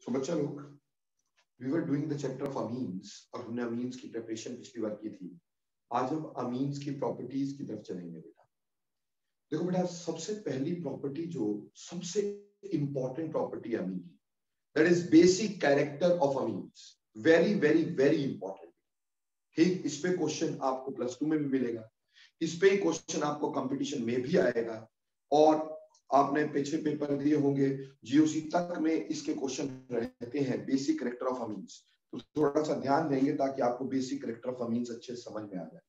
सो बच्चा लोग, we were doing the chapter of amines और हमने अमीन्स की प्रिपरेशन पिछली बार की थी। आज हम अमीन्स की प्रॉपर्टीज की तरफ चलेंगे बेटा। देखो बेटा, सबसे पहली प्रॉपर्टी जो सबसे इंपॉर्टेंट प्रॉपर्टी है अमीन की, that is basic character of amines. Very very very important. ठीक, इस पे क्वेश्चन आपको प्लस 2 में भी मिलेगा, इस पे ही क्वेश्चन आपको कंपटीशन में भी आएगा, और आपने पिछले पेपर दिए होंगे जीओसी तक में इसके क्वेश्चन रहते हैं बेसिक कैरेक्टर ऑफ अमीन्स। तो थोड़ा सा ध्यान देंगे ताकि आपको बेसिक कैरेक्टर ऑफ अमीन्स अच्छे से समझ में आ जाए।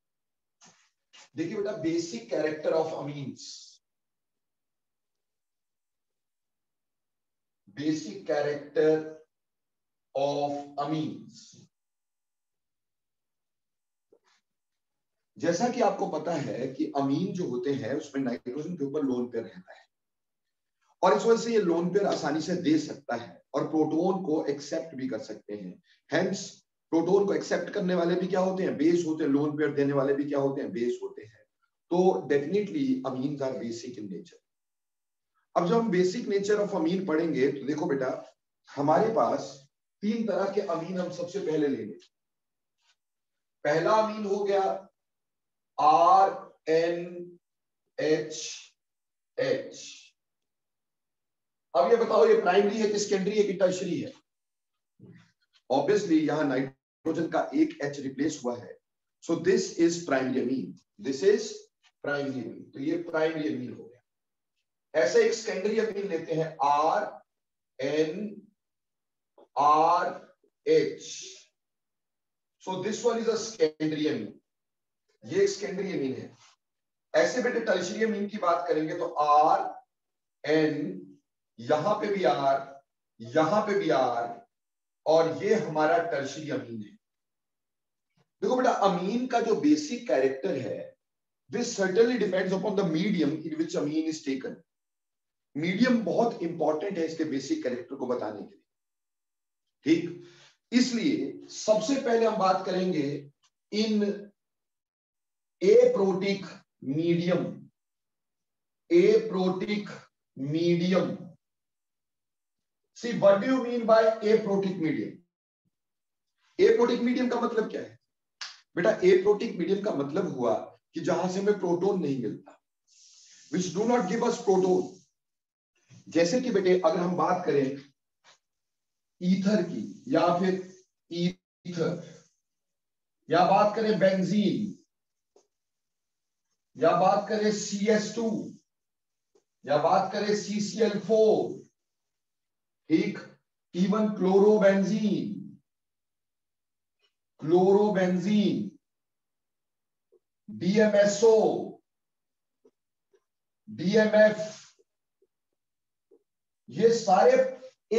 देखिए बेटा, basic character of amines, basic character of amines, जैसा कि आपको पता है कि अमीन जो होते हैं उसमें नाइट्रोजन के ऊपर लोन पेयर रहता है, और इस वजह से ये लोन पेयर आसानी से दे सकता है और प्रोटोन को एक्सेप्ट भी कर सकते हैं। हेंस प्रोटोन को एक्सेप्ट करने वाले भी क्या होते हैं, बेस होते हैं, लोन पेयर देने वाले भी क्या होते हैं, बेस होते हैं। तो definitely amines are basic in nature. अब जब हम बेसिक नेचर ऑफ अमीन पढ़ेंगे तो देखो बेटा, हमारे पास 3 तरह के अमीन हम सबसे पहले लेंगे। पहला अमीन हो गया RNHH। अब ये बताओ, ये प्राइमरी है कि सेकेंडरी है कि टर्शियरी है? ऑब्वियसली यहां नाइट्रोजन का एक H रिप्लेस हुआ है, सो this is primary amine, this is primary amine, तो ये प्राइमरी अमीन हो गया। ऐसे एक सेकेंडरी अमीन लेते हैं RNRH, so this one is a secondary amine, ये सेकेंडरी अमीन है। ऐसे बेटे टर्शियरी अमीन की बात करेंगे तो RN, यहां पे भी R, यहां पे भी R, और ये हमारा टर्शियरी अमीन है। देखो बेटा, अमीन का जो बेसिक कैरेक्टर है this certainly depends upon the medium in which amine is taken. Medium बहुत इंपॉर्टेंट है इसके बेसिक कैरेक्टर को बताने के लिए। ठीक, इसलिए सबसे पहले हम बात करेंगे इन aprotic medium, aprotic medium. See, what do you mean by aprotic medium? Aprotic medium का मतलब क्या है बेटा? एप्रोटिक मीडियम का मतलब हुआ कि जहां से हमें प्रोटोन नहीं मिलता, which do not give us proton। जैसे कि बेटे अगर हम बात करें ईथर की, या फिर ईथर, या बात करें बेंजीन, या बात करें CS2, या बात करें CCl4, ठीक, even chlorobenzene, chlorobenzene, DMSO, DMF, ये सारे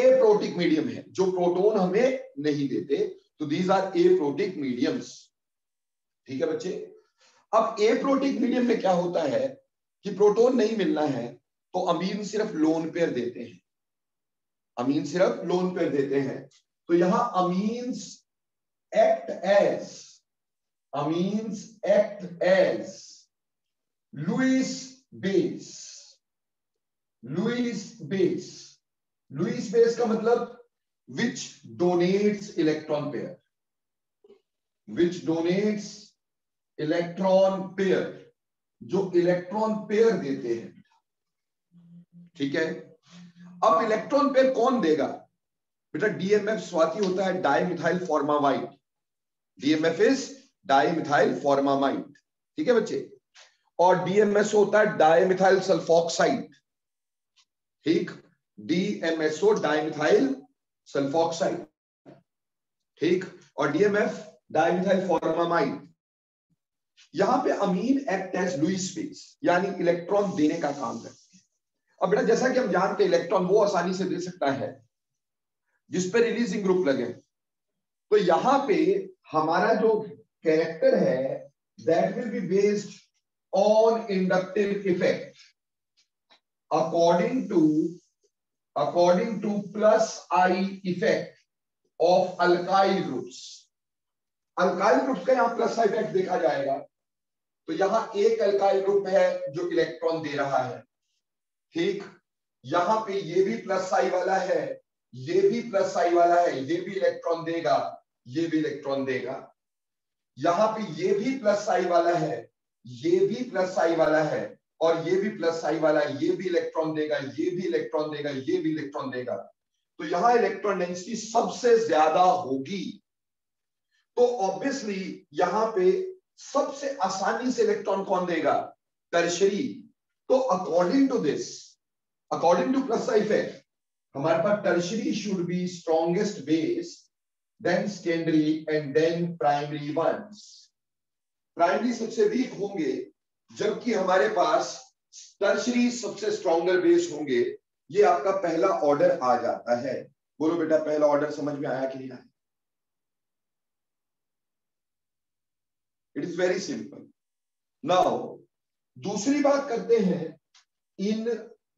एप्रोटिक मीडियम है जो प्रोटोन हमें नहीं देते, तो दीज आर एप्रोटिक मीडियम्स। ठीक है बच्चे। अब एप्रोटिक मीडियम में क्या होता है कि प्रोटोन नहीं मिलना है तो अमीन सिर्फ लोन पेयर देते हैं, अमीन सिर्फ लोन पेयर देते हैं। तो यहां amines act as, amines act as Lewis base, Lewis base. Lewis base का मतलब which donates electron pair, which donates electron pair, जो इलेक्ट्रॉन पेयर देते हैं। ठीक है, अब इलेक्ट्रॉन पेयर कौन देगा बेटा? DMF स्वाति होता है dimethyl formamide, DMF is dimethyl formamide. ठीक है बच्चे। और DMSO होता है डाइमिथाइल सल्फॉक्साइड, ठीक, DMSO डाइमिथाइल सल्फॉक्साइड, ठीक, और DMF डाइमिथाइल फॉर्मामाइड। यहां पे अमीन एक्ट एज लुईस बेस, यानी इलेक्ट्रॉन देने का काम करते हैं। अब बेटा जैसा कि हम जानते हैं इलेक्ट्रॉन वो आसानी से दे सकता है जिस पे रिलीजिंग ग्रुप लगे, तो यहां पे हमारा जो कैरेक्टर है that will be based on inductive effect according to plus I effect of alkyl groups। Alkyl groups का यहां प्लस इफेक्ट देखा जाएगा, तो यहां एक अल्काइल ग्रुप है जो इलेक्ट्रॉन दे रहा है, ठीक, यहां पे ये भी प्लस आई वाला है ये भी प्लस आई वाला है, ये भी इलेक्ट्रॉन देगा, ये भी इलेक्ट्रॉन देगा। यहां पे ये भी प्लस आई वाला है, ये भी प्लस आई वाला है, और ये भी प्लस आई वाला है, ये भी इलेक्ट्रॉन देगा, ये भी इलेक्ट्रॉन देगा, ये भी इलेक्ट्रॉन देगा। तो यहां इलेक्ट्रॉन डेंसिटी सबसे ज्यादा होगी। तो ऑब्वियसली यहां पे सबसे आसानी से इलेक्ट्रॉन कौन देगा? टर्शियरी। तो according to this, according to plus I effect, हमारे पास tertiary should be strongest base, then secondary and then primary ones. Primary सबसे वीक होंगे, जबकि हमारे पास टर्शियरी सबसे स्ट्रॉन्गर बेस होंगे। ये आपका पहला ऑर्डर आ जाता है। बोलो बेटा, पहला ऑर्डर समझ में आया कि नहीं आया? It is very simple. Now दूसरी बात करते हैं इन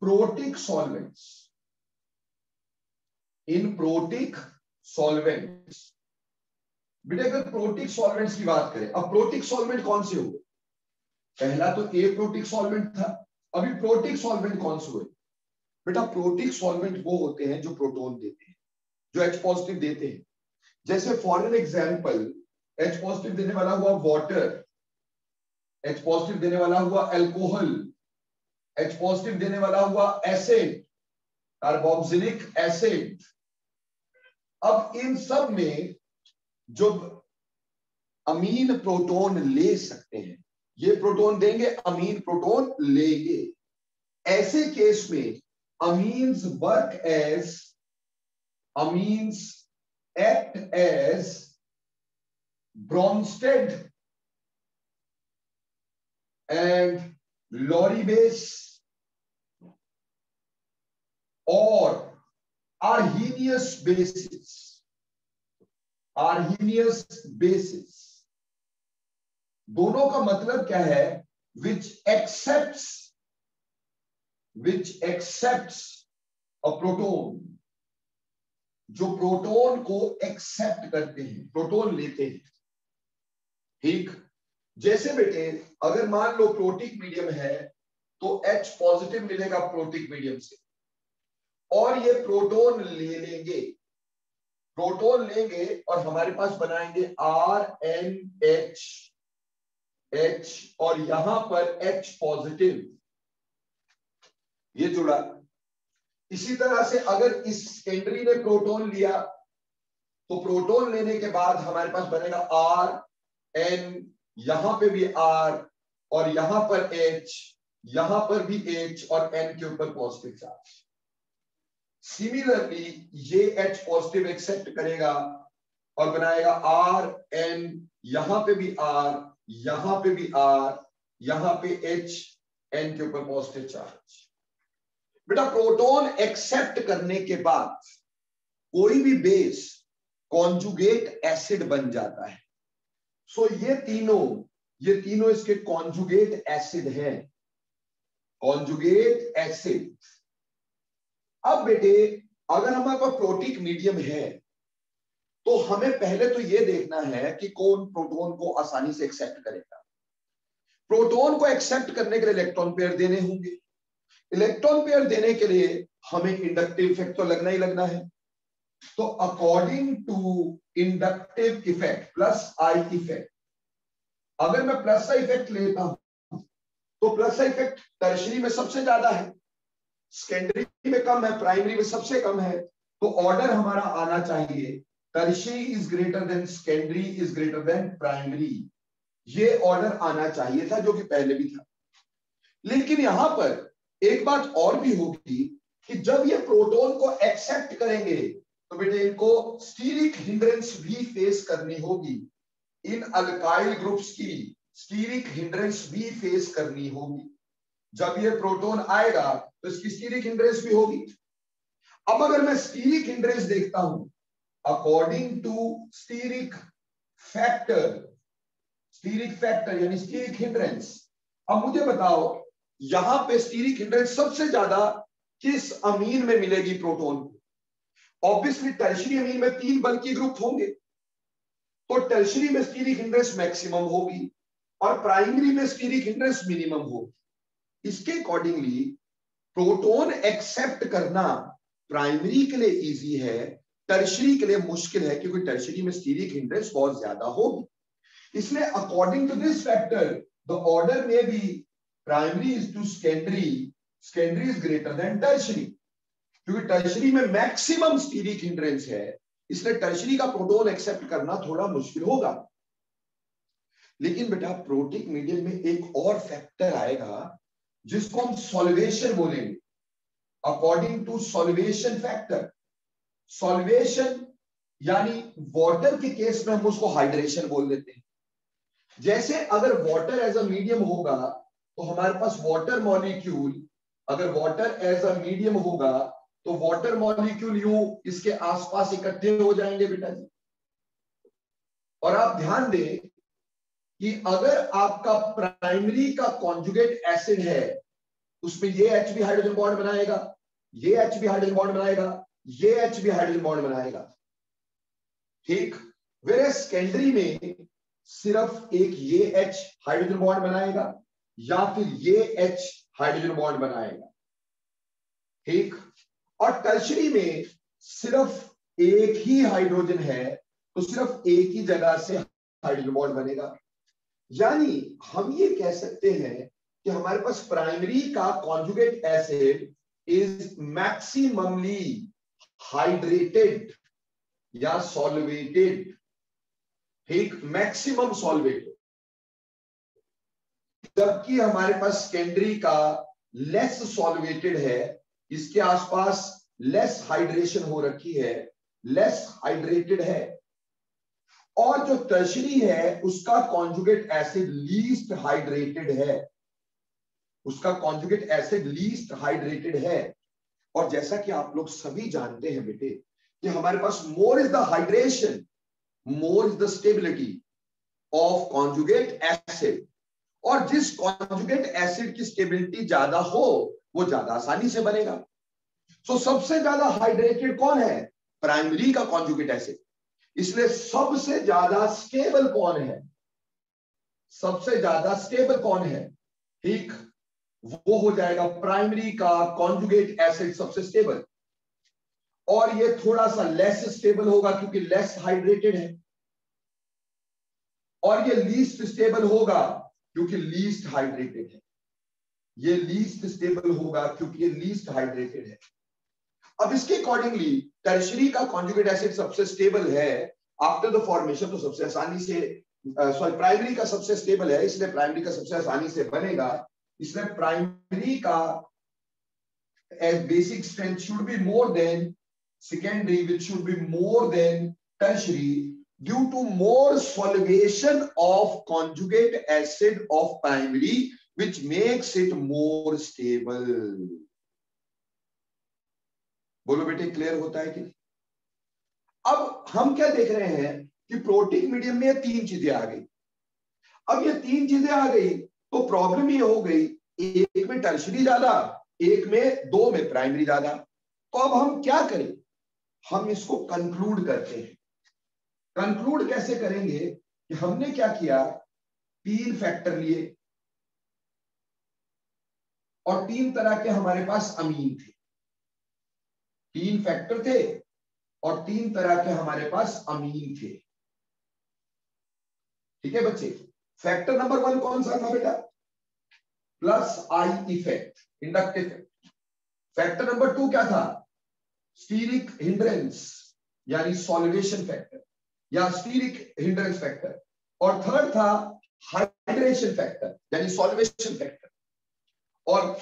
प्रोटिक सॉल्वेंट्स। इन प्रोटिक सॉल्वेंट्स, बेटा अगर प्रोटिक सॉल्वेंट्स की बात करें, अब प्रोटिक सॉल्वेंट कौन से हुए? पहला तो ए प्रोटिक सॉल्वेंट था, अभी प्रोटिक सॉल्वेंट कौन से हुए? बेटा प्रोटिक सॉल्वेंट वो होते हैं जो प्रोटॉन देते हैं, जो H पॉजिटिव देते हैं। जैसे for an example, H positive देने वाला हुआ वाटर, H पॉजिटिव देने वाला हुआ अल्कोहल, H पॉजिटिव देने वाला हुआ एसिड, कार्बोक्सिलिक एसिड। अब इन सब में जो अमीन प्रोटॉन ले सकते हैं, ये प्रोटॉन देंगे, अमीन प्रोटॉन लेंगे। ऐसे केस में amines work as, amines act as Bronsted and Lorry base or Arrhenius bases. Arrhenius bases दोनों का मतलब क्या है? which accepts a proton, जो प्रोटॉन को एक्सेप्ट करते हैं, प्रोटॉन लेते हैं। ठीक, जैसे बेटे अगर मान लो प्रोटिक मीडियम है तो H पॉजिटिव मिलेगा प्रोटिक मीडियम से, और ये प्रोटॉन ले लेंगे, प्रोटॉन लेंगे और हमारे पास बनाएंगे RNH, H, और यहां पर H पॉजिटिव, ये जुड़ा। इसी तरह से अगर इस सेकेंडरी ने प्रोटॉन लिया तो प्रोटॉन लेने के बाद हमारे पास बनेगा RN, यहां पे भी R, और यहां पर H, यहां पर भी H, और N के ऊपर पॉजिटिव चार्ज। सिमिलरली ये H पॉजिटिव एक्सेप्ट करेगा और बनाएगा RN, यहां पे भी R, यहां पे भी R, यहां पे H, N के ऊपर पॉजिटिव चार्ज। बेटा प्रोटॉन एक्सेप्ट करने के बाद कोई भी बेस कॉन्जुगेट एसिड बन जाता है। सो ये तीनों इसके कॉन्जुगेट एसिड हैं, कॉन्जुगेट एसिड। अब बेटे अगर हमारे पास प्रोटिक मीडियम है तो हमें पहले तो ये देखना है कि कौन प्रोटॉन को आसानी से एक्सेप्ट करेगा। प्रोटॉन को एक्सेप्ट करने के लिए इलेक्ट्रॉन पेयर देने होंगे। इलेक्ट्रॉन पेयर देने के लिए हमें इंडक्टिव इफेक्ट तो लगना ही लगना है। तो according to inductive effect, plus I effect, अगर मैं प्लस आई इफेक्ट लेता हूं तो प्लस आई इफेक्ट टर्शियरी में सबसे ज्यादा है, सेकेंडरी में कम है, प्राइमरी में सबसे कम है। तो ऑर्डर हमारा आना चाहिए tertiary is greater then secondary is greater then primary. ये ऑर्डर आना चाहिए था, जो कि पहले भी था। लेकिन यहां पर एक बात और भी होगी कि जब ये प्रोटॉन को एक्सेप्ट करेंगे तो बेटे इनको स्टीरिक हिंड्रेंस भी फेस करनी होगी। इन अल्काइल ग्रुप्स की स्टीरिक हिंड्रेंस भी फेस करनी होगी। जब ये प्रोटॉन आएगा तो इसकी स्टीरिक हिंड्रेंस भी होगी। अब अगर मैं स्टीरिक हिंड्रेंस देखता हूं अकॉर्डिंग टू स्टीरिक फैक्टर यानी स्टीरिक हिंड्रेंस, अब मुझे बताओ यहां पे स्टीरिक हिंड्रेंस सबसे ज्यादा किस अमीन में मिलेगी प्रोटॉन को? ऑब्वियसली टर्शियरी अमीन में 3 बल्कि ग्रुप होंगे, तो टर्शियरी में स्टीरिक हिंड्रेंस मैक्सिमम होगी और प्राइमरी में स्टीरिक हिंड्रेंस मिनिमम होगी। इसके अकॉर्डिंगली प्रोटॉन एक्सेप्ट करना प्राइमरी के लिए इजी है, टर्शरी के लिए मुश्किल है, क्योंकि टर्शरी में स्टीरिक हिंड्रेंस बहुत ज्यादा होगी। इसलिए according to this factor the order में be primary is to secondary is greater than tertiary, क्योंकि टर्शरी में मैक्सिमम स्टीरिक हिंड्रेंस है, इसलिए टर्शरी का प्रोटॉन एक्सेप्ट करना थोड़ा मुश्किल होगा। लेकिन बेटा प्रोटिक मीडियम में एक और फैक्टर आएगा जिसको हम सॉल्वेशन बोलेंगे, according to solvation factor. Solvation यानी वाटर के केस में हम उसको हाइड्रेशन बोल देते हैं। जैसे अगर वाटर एज अ मीडियम होगा तो हमारे पास वाटर मॉलिक्यूल, अगर वाटर एज अ मीडियम होगा तो वाटर मॉलिक्यूल यूं इसके आसपास इकट्ठे हो जाएंगे बेटा जी। और आप ध्यान दें कि अगर आपका प्राइमरी का कॉन्जुगेट एसिड है, उसमें ये Hb हाइड्रोजन बॉन्ड बनाएगा, ये Hb हाइड्रोजन बॉन्ड बनाएगा, ये Hb हाइड्रोजन बॉन्ड बनाएगा, ठीक। वेरे सेकेंडरी में सिर्फ एक ये H हाइड्रोजन बॉन्ड बनाएगा या फिर ये H हाइड्रोजन बॉन्ड बनाएगा, ठीक। और टर्शरी में सिर्फ एक ही हाइड्रोजन है तो सिर्फ एक ही जगह से हाइड्रोजन बॉन्ड बनेगा। यानी हम ये कह सकते हैं कि हमारे पास प्राइमरी का conjugate acid is maximally hydrated या सॉल्वेटेड, ठीक, मैक्सिमम सॉल्वेटेड। जबकि हमारे पास सेकेंडरी का लेस सॉल्वेटेड है, इसके आसपास लेस हाइड्रेशन हो रखी है, लेस हाइड्रेटेड है। और जो टर्शरी है उसका कॉन्जुगेट एसिड लीस्ट हाइड्रेटेड है, उसका कॉन्जुगेट एसिड लीस्ट हाइड्रेटेड है। और जैसा कि आप लोग सभी जानते हैं बेटे कि हमारे पास more is the hydration, more is the stability of conjugate acid. और जिस कॉन्जुगेट एसिड की स्टेबिलिटी ज्यादा हो वो ज्यादा आसानी से बनेगा। सो सबसे ज्यादा हाइड्रेटेड कौन है? प्राइमरी का कॉन्जुगेट एसिड। इसलिए सबसे ज्यादा स्टेबल कौन है? सबसे ज्यादा स्टेबल कौन है? ठीक, वो हो जाएगा प्राइमरी का कॉन्जुगेट एसिड सबसे स्टेबल। और ये थोड़ा सा लेस स्टेबल होगा क्योंकि लेस हाइड्रेटेड है, और ये लीस्ट स्टेबल होगा क्योंकि लीस्ट हाइड्रेटेड है। ये लीस्ट स्टेबल होगा क्योंकि ये लीस्ट हाइड्रेटेड है। अब इसके अकॉर्डिंगली टर्शरी का कॉन्जुगेट एसिड सबसे स्टेबल है आफ्टर द फॉर्मेशन, तो सबसे आसानी से सॉरी प्राइमरी का सबसे स्टेबल है, इसलिए प्राइमरी का सबसे आसानी से बनेगा। इसलिए प्राइमरी का basic strength should be more than secondary, which should be more than tertiary due to more solvation of conjugate acid of primary, which makes it more stable. बोलो बेटे क्लियर होता है कि नहीं? अब हम क्या देख रहे हैं कि प्रोटीन मीडियम में तीन चीजें आ गई। अब ये तीन चीजें आ गई तो प्रॉब्लम ये हो गई, एक में टर्शरी ज्यादा, एक में दो में प्राइमरी ज्यादा। तो अब हम क्या करें? हम इसको कंक्लूड करते हैं। कंक्लूड कैसे करेंगे कि हमने क्या किया, तीन फैक्टर लिए और तीन तरह के हमारे पास अमीन थे। तीन फैक्टर थे और तीन तरह के हमारे पास अमीन थे। ठीक है बच्चे, फैक्टर नंबर वन कौन सा था बेटा? Plus I effect, inductive effect. Factor number two क्या था? स्टीरिक हिंड्रेंस यानी सॉल्वेशन फैक्टर या स्टीरिक हिंड्रेंस फैक्टर। और थर्ड था हाइड्रेशन फैक्टर यानी सॉल्वेशन फैक्टर। और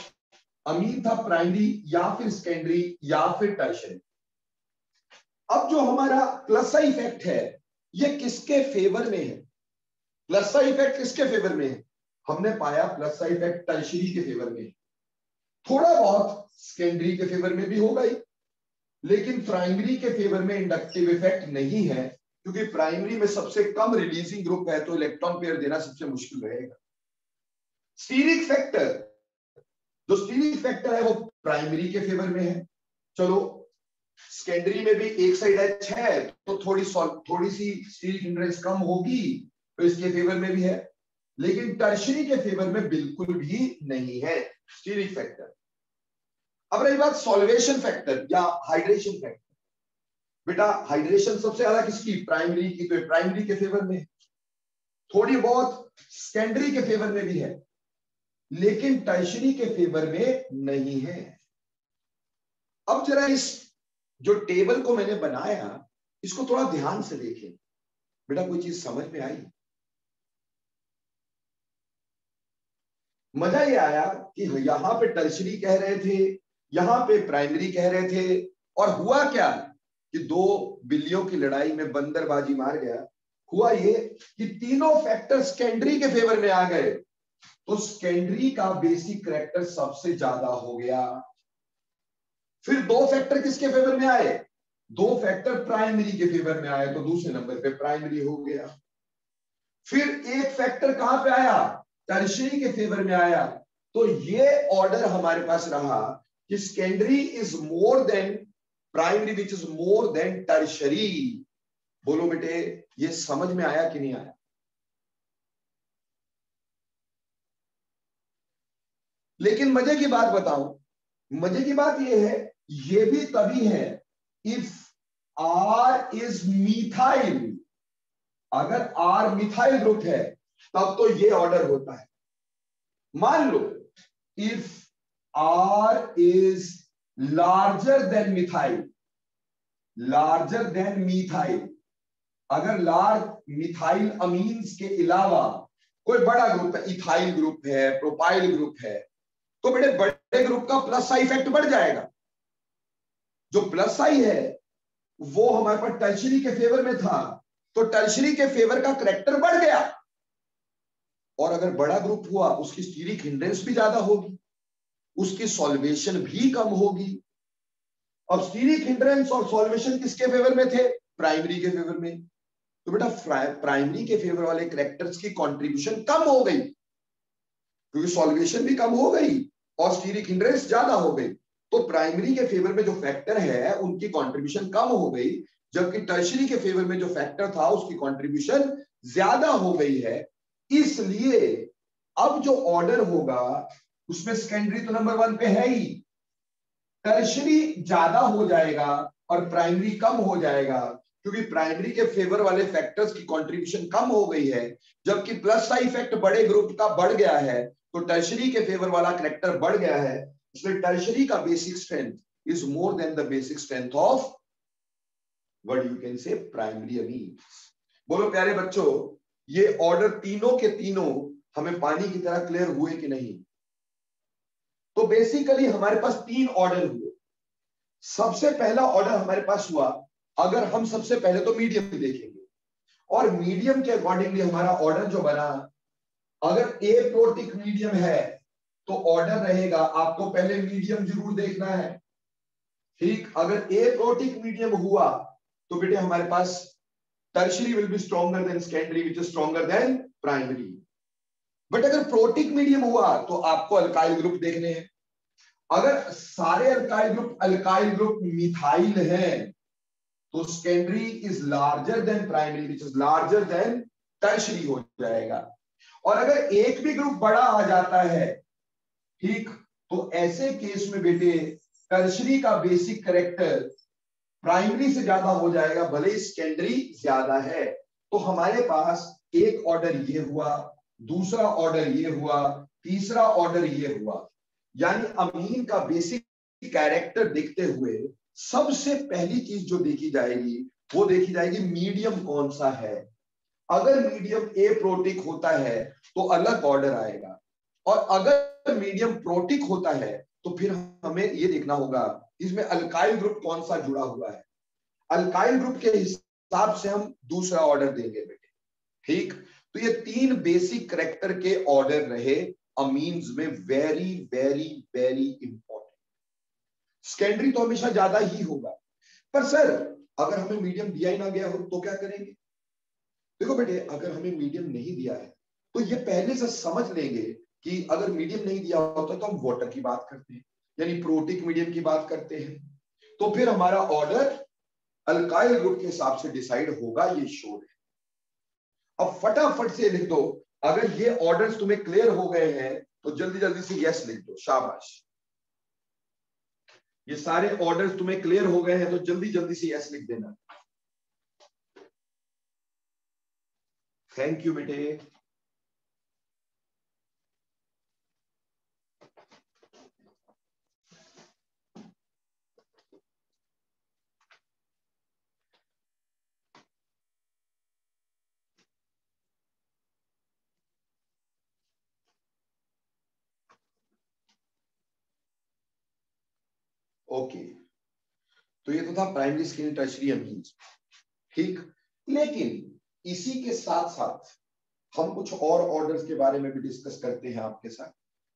अमीन था प्राइमरी या फिर सेकेंडरी या फिर टर्शियरी। अब जो हमारा प्लस आई इफेक्ट है ये किसके फेवर में है? प्लस आई इफेक्ट किसके फेवर में है? हमने पाया प्लस आई इफेक्ट टर्शियरी के फेवर में। थोड़ा बहुत सेकेंडरी के फेवर में भी होगा ही, लेकिन प्राइमरी के फेवर में इंडक्टिव इफेक्ट नहीं है, क्योंकि प्राइमरी में सबसे कम रिलीजिंग ग्रुप है तो इलेक्ट्रॉन पेयर देना सबसे मुश्किल रहेगा। स्टीरिक फैक्टर, जो स्टीरिक फैक्टर है वो प्राइमरी के फेवर में है। चलो सेकेंडरी में भी एक साइड एच है तो थोड़ी सी स्टीरिक हिंड्रेंस कम होगी तो इसके फेवर में भी है, लेकिन टर्शियरी के फेवर में बिल्कुल भी नहीं है स्टीरिक फैक्टर। अब रही बात सॉल्वेशन फैक्टर या हाइड्रेशन फैक्टर। बेटा हाइड्रेशन सबसे ज्यादा किसकी, प्राइमरी की, तो प्राइमरी के फेवर में, थोड़ी बहुत सेकेंडरी के फेवर में भी है, लेकिन टर्शरी के फेवर में नहीं है। अब जरा इस जो टेबल को मैंने बनाया इसको थोड़ा ध्यान से देखें। बेटा कोई चीज समझ में आई? मजा ये आया कि यहां पे टर्शरी कह रहे थे, यहां पे प्राइमरी कह रहे थे, और हुआ क्या कि दो बिल्लियों की लड़ाई में बंदर बाजी मार गया। हुआ ये कि तीनों फैक्टर सेकेंडरी के फेवर में आ गए, तो सेकेंडरी का बेसिक करैक्टर सबसे ज्यादा हो गया। फिर दो फैक्टर किसके फेवर में आए, दो फैक्टर प्राइमरी के फेवर में आए, तो दूसरे नंबर पे प्राइमरी हो गया। फिर एक फैक्टर कहां पे आया, टर्शरी के फेवर में आया, तो ये ऑर्डर हमारे पास रहा कि secondary is more then primary which is more then tertiary. बोलो बेटे ये समझ में आया कि नहीं आया? लेकिन मजे की बात बताऊं, मजे की बात यह है, ये भी तभी है इफ आर इज मिथाइल। अगर आर मिथाइल ग्रुप है तब तो ये ऑर्डर होता है। मान लो if R is larger than methyl, larger than methyl, अगर लार्ज मिथाइल अमीन्स के अलावा कोई बड़ा ग्रुप है, इथाइल ग्रुप है, प्रोपाइल ग्रुप है, तो बेटे बड़े ग्रुप का प्लस आई इफेक्ट बढ़ जाएगा। जो प्लस आई है वो हमारे पास टर्शरी के फेवर में था, तो टर्शरी के फेवर का करैक्टर बढ़ गया। और अगर बड़ा ग्रुप हुआ उसकी स्टीरिक हिंड्रेंस भी ज्यादा होगी, उसकी सॉल्वेशन भी कम होगी। अब स्टीरिक हिंड्रेंस और सॉल्वेशन किसके फेवर में थे, प्राइमरी के फेवर में। तो बेटा प्राइमरी के फेवर वाले करैक्टर्स की कंट्रीब्यूशन कम हो गई, क्योंकि सॉल्वेशन भी कम हो गई और स्टीरिक हिंड्रेंस ज्यादा हो गई। तो प्राइमरी के फेवर में जो फैक्टर है उनकी कंट्रीब्यूशन कम हो गई, जबकि टर्शरी के फेवर में जो फैक्टर था उसकी कंट्रीब्यूशन ज्यादा हो गई है। इसलिए अब जो ऑर्डर होगा उसमें सेकेंडरी तो नंबर 1 पे है ही, टर्शरी ज्यादा हो जाएगा और प्राइमरी कम हो जाएगा, क्योंकि प्राइमरी के फेवर वाले फैक्टर्स की कंट्रीब्यूशन कम हो गई है, जबकि प्लस का इफेक्ट बड़े ग्रुप का बढ़ गया है, तो टर्शरी के फेवर वाला करैक्टर बढ़ गया है। इसलिए टर्शरी का basic strength is more then the basic strength of what you can say primary amines. बोलो प्यारे बच्चों, ये ऑर्डर तीनों के तीनों हमें पानी की तरह क्लियर हुए कि नहीं? तो बेसिकली हमारे पास 3 ऑर्डर हुए। सबसे पहला ऑर्डर हमारे पास हुआ, अगर हम सबसे पहले तो मीडियम देखेंगे, और मीडियम के अकॉर्डिंगली हमारा ऑर्डर जो बना, अगर ए प्रोटिक मीडियम है तो ऑर्डर रहेगा, आपको पहले मीडियम जरूर देखना है, ठीक। अगर ए प्रोटिक मीडियम हुआ तो बेटे हमारे पास tertiary will be stronger than secondary which is stronger than primary. But अगर प्रोटिक मीडियम हुआ तो आपको अल्काइल ग्रुप देखने हैं। अगर सारे अल्काइल ग्रुप मिथाइल हैं तो secondary is larger then primary which is larger then tertiary हो जाएगा। और अगर एक भी ग्रुप बड़ा आ जाता है, ठीक, तो ऐसे केस में बेटे टर्शरी का बेसिक करैक्टर प्राइमरी से ज्यादा हो जाएगा, भले सेकेंडरी ज्यादा है। तो हमारे पास एक ऑर्डर ये हुआ, दूसरा ऑर्डर ये हुआ, तीसरा ऑर्डर ये हुआ। यानी अमीन का बेसिक कैरेक्टर देखते हुए सबसे पहली चीज जो देखी जाएगी वो देखी जाएगी मीडियम कौन सा है। अगर मीडियम ए प्रोटिक होता है तो अलग ऑर्डर आएगा, और अगर मीडियम प्रोटिक होता है तो फिर हमें ये देखना होगा इसमें अल्काइल ग्रुप कौन सा जुड़ा हुआ है। अल्काइल ग्रुप के हिसाब से हम दूसरा ऑर्डर देंगे बेटे, ठीक। तो ये 3 बेसिक करैक्टर के ऑर्डर रहे अमीन्स में, very very very important. Secondary तो हमेशा ज्यादा ही होगा, पर सर अगर हमें मीडियम दिया ही ना गया हो तो क्या करेंगे? देखो बेटे, अगर हमें मीडियम नहीं दिया है तो ये पहले से समझ लेंगे कि अगर मीडियम नहीं दिया होता तो हम वाटर की बात करते हैं, यानी प्रोटिक मीडियम की बात करते हैं, तो फिर हमारा ऑर्डर अल्काइल ग्रुप के हिसाब से डिसाइड होगा, ये श्योर है। अब फटाफट से लिख दो, अगर ये ऑर्डर्स तुम्हें क्लियर हो गए हैं तो जल्दी जल्दी से यस लिख दो, शाबाश। ये सारे ऑर्डर्स तुम्हें क्लियर हो गए हैं तो जल्दी जल्दी से यस लिख देना। थैंक यू बेटे। ओके, तो ये तो था प्राइमरी सेकेंडरी टर्शियरी अमीन्स, ठीक। लेकिन इसी के साथ साथ हम कुछ और ऑर्डर्स के बारे में भी डिस्कस करते हैं आपके साथ,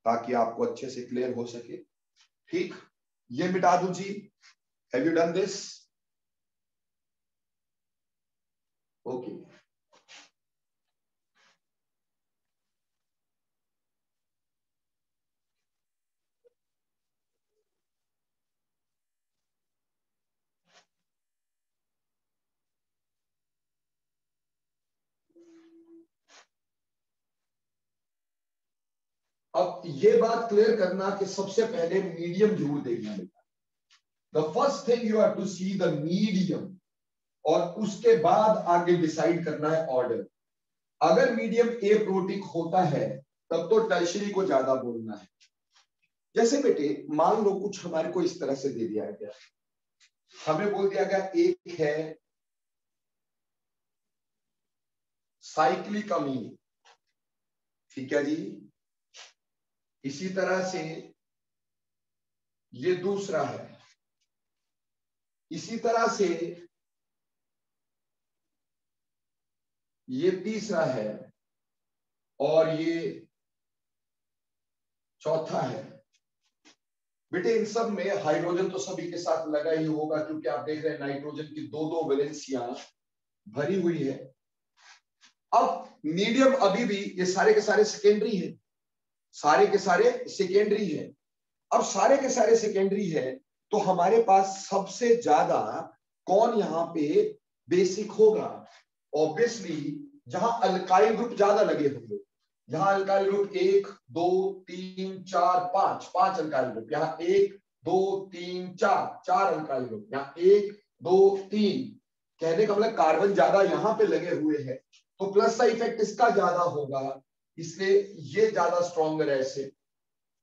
ताकि आपको अच्छे से क्लियर हो सके, ठीक। ये मिटा दूं जी, have you done this? Okay, अब ये बात क्लियर करना कि सबसे पहले मीडियम जरूर देखना बेटा। The first thing you have to see the medium, और उसके बाद आगे डिसाइड करना है ऑर्डर। अगर मीडियम ए प्रोटिक होता है तब तो टर्शियरी को ज्यादा बोलना है। जैसे बेटे मान लो कुछ हमारे को इस तरह से दे दिया गया, हमें बोल दिया गया एक है साइक्लिक अमीन, ठीक है जी। इसी तरह से ये दूसरा है, इसी तरह से ये तीसरा है, और ये चौथा है। बेटे इन सब में हाइड्रोजन तो सभी के साथ लगा ही होगा, क्योंकि आप देख रहे हैं नाइट्रोजन की दो दो वैलेंसियां भरी हुई है। अब मीडियम अभी भी ये सारे के सारे सेकेंडरी है, सारे के सारे सेकेंडरी है। अब सारे के सारे सेकेंडरी है तो हमारे पास सबसे ज्यादा कौन यहां पे बेसिक होगा? ऑब्वियसली जहां अल्काइल ग्रुप ज्यादा लगे होंगे, यहां अल्काइल ग्रुप 1 2 3 4 5, 5 अल्काइल ग्रुप, यहाँ 1 2 3 4, 4 अल्काइल ग्रुप, यहाँ 1 2 3। कहने का मतलब कार्बन ज्यादा यहां पे लगे हुए हैं तो प्लस का इफेक्ट इसका ज्यादा होगा, इसलिए ये ज्यादा स्ट्रॉन्गर है ऐसे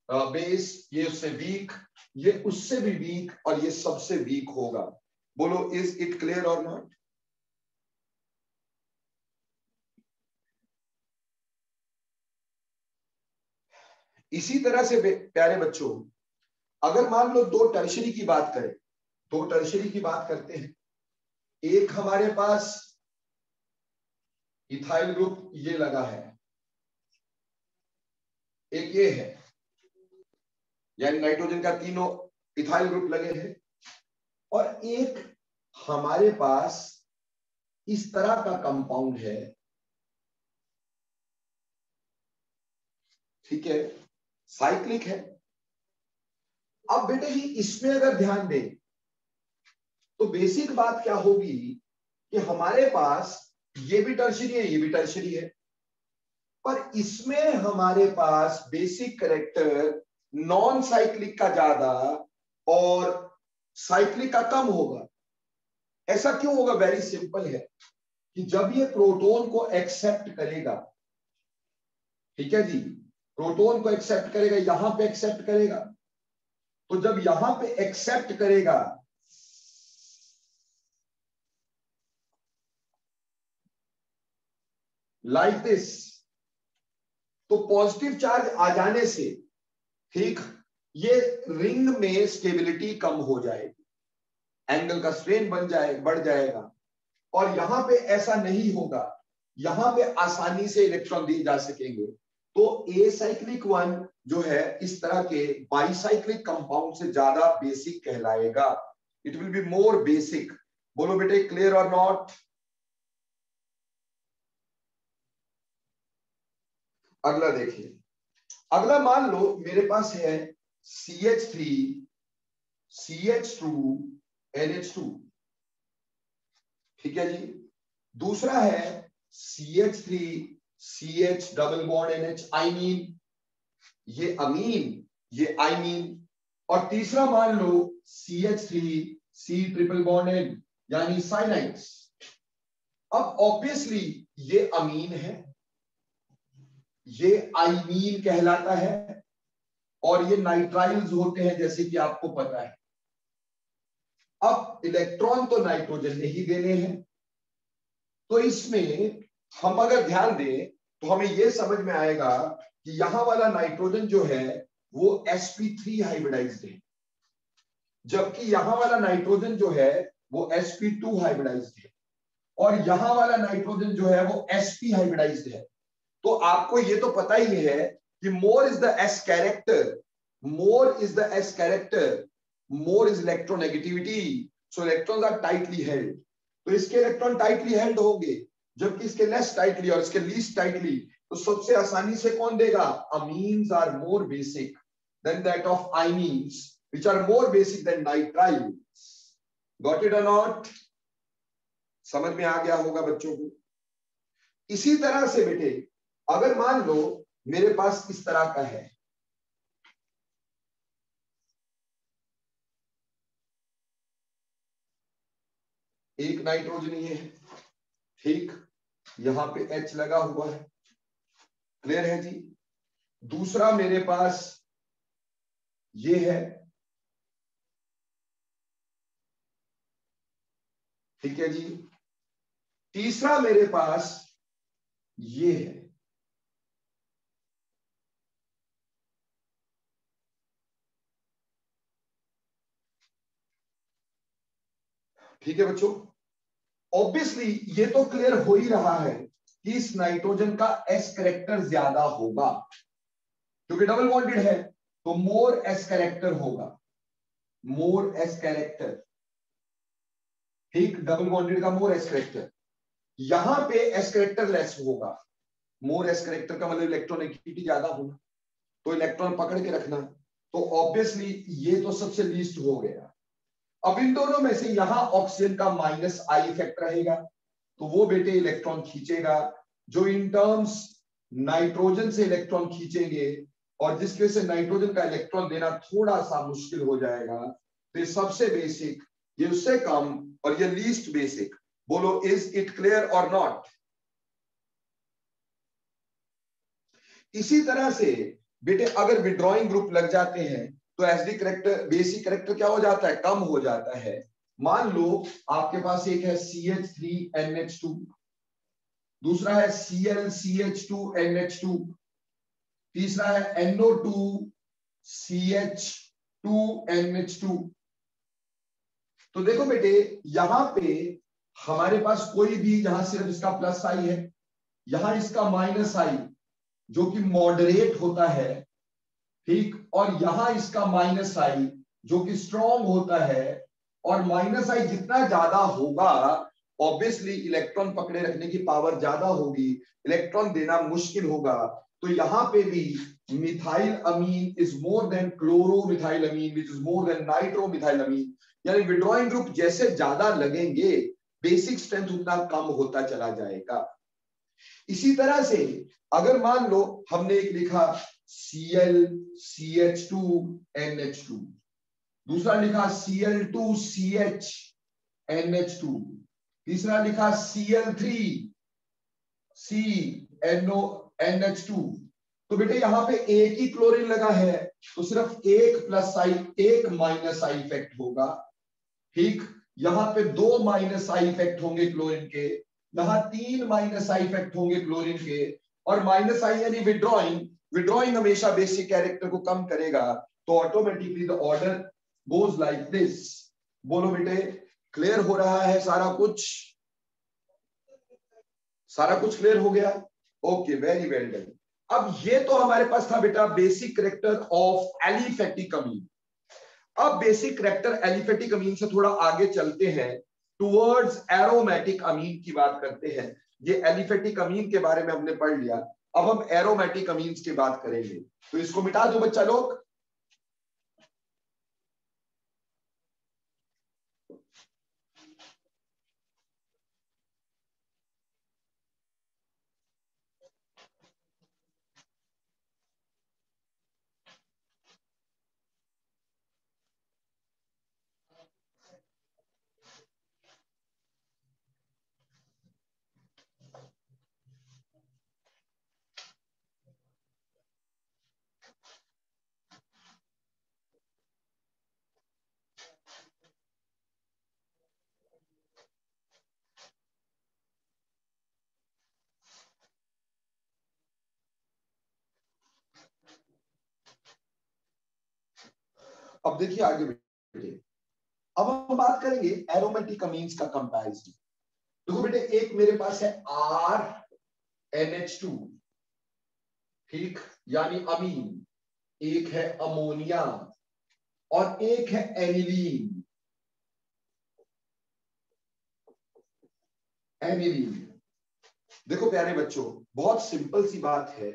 बेस, ये उससे वीक, ये उससे भी वीक, और ये सबसे वीक होगा। बोलो इज इट क्लियर और नॉट? इसी तरह से प्यारे बच्चों, अगर मान लो दो टर्शियरी की बात करें, दो टर्शियरी की बात करते हैं, एक हमारे पास इथाइल ग्रुप ये लगा है, एक ये है, यानी नाइट्रोजन का तीनों इथाइल ग्रुप लगे हैं, और एक हमारे पास इस तरह का कंपाउंड है, ठीक है, साइक्लिक है। अब बेटे जी इसमें अगर ध्यान दें तो बेसिक बात क्या होगी कि हमारे पास ये भी टर्शियरी है, ये भी टर्शियरी है, पर इसमें हमारे पास बेसिक कैरेक्टर नॉन साइक्लिक का ज्यादा और साइक्लिक का कम होगा। ऐसा क्यों होगा? वेरी सिंपल है कि जब ये प्रोटॉन को एक्सेप्ट करेगा, ठीक है जी, प्रोटॉन को एक्सेप्ट करेगा, यहां पे एक्सेप्ट करेगा, तो जब यहां पे एक्सेप्ट करेगा लाइक दिस, तो पॉजिटिव चार्ज आ जाने से, ठीक, ये रिंग में स्टेबिलिटी कम हो जाएगी, एंगल का स्ट्रेन बढ़ जाएगा, और यहां पे ऐसा नहीं होगा, यहां पे आसानी से इलेक्ट्रॉन दिए जा सकेंगे। तो ए साइक्लिक वन जो है इस तरह के बाईसाइक्लिक कंपाउंड से ज्यादा बेसिक कहलाएगा, it will be more basic. बोलो बेटे क्लियर और नॉट? अगला देखिए, अगला मान लो मेरे पास है CH3 CH2 NH2, ठीक है जी। दूसरा है CH3 CH double bond NH, आइमीन, ये अमीन, ये आइमीन, और तीसरा मान लो CH3 ट्रिपल बॉन्ड N यानी साइनाइड्स। अब ऑब्वियसली ये अमीन है, ये आइमीन कहलाता है, और ये नाइट्राइल्स होते हैं जैसे कि आपको पता है। अब इलेक्ट्रॉन तो नाइट्रोजन ने ही देने हैं, तो इसमें हम अगर ध्यान दें तो हमें यह समझ में आएगा कि यहां वाला नाइट्रोजन जो है वो sp3 हाइब्रिडाइज्ड है, जबकि यहां वाला नाइट्रोजन जो है वो sp2 हाइब्रिडाइज्ड है, और यहां वाला नाइट्रोजन जो है वो sp हाइब्रिडाइज्ड है। तो आपको ये तो पता ही है कि more is the s character, more is the s character, more is electronegativity, so electrons are tightly held. तो इसके इलेक्ट्रॉन टाइटली हेल्ड होंगे, जबकि इसके लेस टाइटली और इसके लीस्ट टाइटली। तो सबसे आसानी से कौन देगा? Amines are more basic than that of imines which are more basic than nitriles. Got it और नॉट? समझ में आ गया होगा बच्चों को। इसी तरह से बेटे अगर मान लो मेरे पास इस तरह का है, एक नाइट्रोजन ये है, ठीक, यहां पे H लगा हुआ है, क्लियर है जी। दूसरा मेरे पास ये है, ठीक है जी। तीसरा मेरे पास ये है, ठीक है बच्चों। ऑब्वियसली ये तो क्लियर हो ही रहा है कि इस नाइट्रोजन का S कैरेक्टर ज्यादा होगा, क्योंकि डबल बॉन्डेड है, तो मोर S कैरेक्टर होगा, मोर S कैरेक्टर, ठीक, डबल बॉन्डेड का मोर S कैरेक्टर। यहां पे S कैरेक्टर लेस होगा, मोर S कैरेक्टर का मतलब इलेक्ट्रोनेगेटिविटी ज्यादा होगा, तो इलेक्ट्रॉन पकड़ के रखना। तो ऑब्वियसली ये तो सबसे लीस्ट हो गया। अब इन दोनों में से यहां ऑक्सीजन का माइनस आई इफेक्ट रहेगा, तो वो बेटे इलेक्ट्रॉन खींचेगा, जो इन टर्म्स नाइट्रोजन से इलेक्ट्रॉन खींचेंगे, और जिसकी वजह से नाइट्रोजन का इलेक्ट्रॉन देना थोड़ा सा मुश्किल हो जाएगा। तो ये सबसे बेसिक, ये उससे कम, और ये लीस्ट बेसिक। बोलो इज इट क्लियर और नॉट? इसी तरह से बेटे अगर विड्रॉइंग ग्रुप लग जाते हैं तो एसडी करेक्टर, बेसिक करेक्टर क्या हो जाता है? कम हो जाता है। मान लो आपके पास एक है CH3NH2, दूसरा है ClCH2NH2, तीसरा है NO2CH2NH2। तो देखो बेटे यहां पे हमारे पास कोई भी, यहां सिर्फ इसका प्लस आई है, यहां इसका माइनस आई जो कि मॉडरेट होता है, ठीक, और यहां इसका माइनस आई जो कि स्ट्रॉन्ग होता है। और माइनस आई जितना ज्यादा होगा ऑब्वियसली इलेक्ट्रॉन पकड़े रखने की पावर ज्यादा होगी, इलेक्ट्रॉन देना मुश्किल होगा। तो यहां पे भी methyl amine is more than chloro methyl amine which is more than nitro methyl amine. यानी विड्रॉइंग ग्रुप जैसे ज्यादा लगेंगे बेसिक स्ट्रेंथ उतना कम होता चला जाएगा। इसी तरह से अगर मान लो हमने एक लिखा ClCH2NH2, दूसरा लिखा Cl2CHNH2, तीसरा लिखा Cl3CNONH2। तो बेटे यहां पे एक ही क्लोरीन लगा है, तो सिर्फ एक प्लस आई एक माइनस आई इफेक्ट होगा, ठीक। यहां पे दो माइनस आई इफेक्ट होंगे क्लोरीन के, यहां तीन माइनस आई इफेक्ट होंगे क्लोरीन के। और माइनस आई यानी विड्रॉइंग, विड्रॉइंग हमेशा बेसिक कैरेक्टर को कम करेगा, तो automatically the order goes like this. बोलो बेटे क्लियर हो रहा है सारा कुछ? सारा कुछ क्लियर हो गया? Okay, very well done. अब ये तो हमारे पास था बेटा बेसिक कैरेक्टर ऑफ एलिफेटिक अमीन। अब बेसिक कैरेक्टर एलिफेटिक अमीन से थोड़ा आगे चलते हैं, टुवर्ड्स एरोमेटिक अमीन की बात करते हैं। ये एलिफेटिक अमीन के बारे में हमने पढ़ लिया, अब हम एरोमेटिक अमीन्स की बात करेंगे। तो इसको मिटा दो बच्चा लोग। देखिए आगे बेटे, अब हम बात करेंगे एरोमेटिक अमीन्स का कंपैरिजन। देखो बेटे, एक मेरे पास है RNH2, ठीक, यानी अमीन, एक है अमोनिया और एक है एनिलीन। एनिलीन, देखो प्यारे बच्चों, बहुत सिंपल सी बात है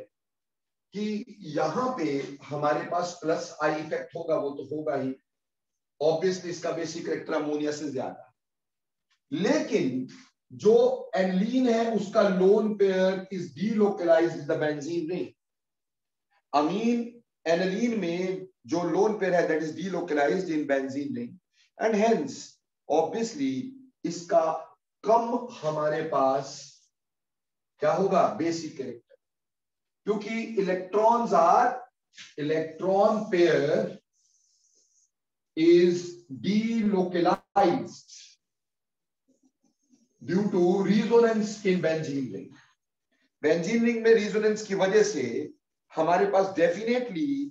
कि यहां पे हमारे पास प्लस आई इफेक्ट होगा, वो तो होगा ही, ऑब्वियसली इसका बेसिक कैरेक्टर अमोनिया से ज्यादा। लेकिन जो एनिलीन है उसका lone pair is delocalized in the benzene ring. Amine aniline में जो लोन पेयर है that is delocalized in benzene ring, and hence obviously इसका कम हमारे पास क्या होगा, बेसिक कैरेक्टर, क्योंकि electron pair is delocalized due to resonance in benzene ring. Benzene ring में रिजोनेंस की वजह से हमारे पास डेफिनेटली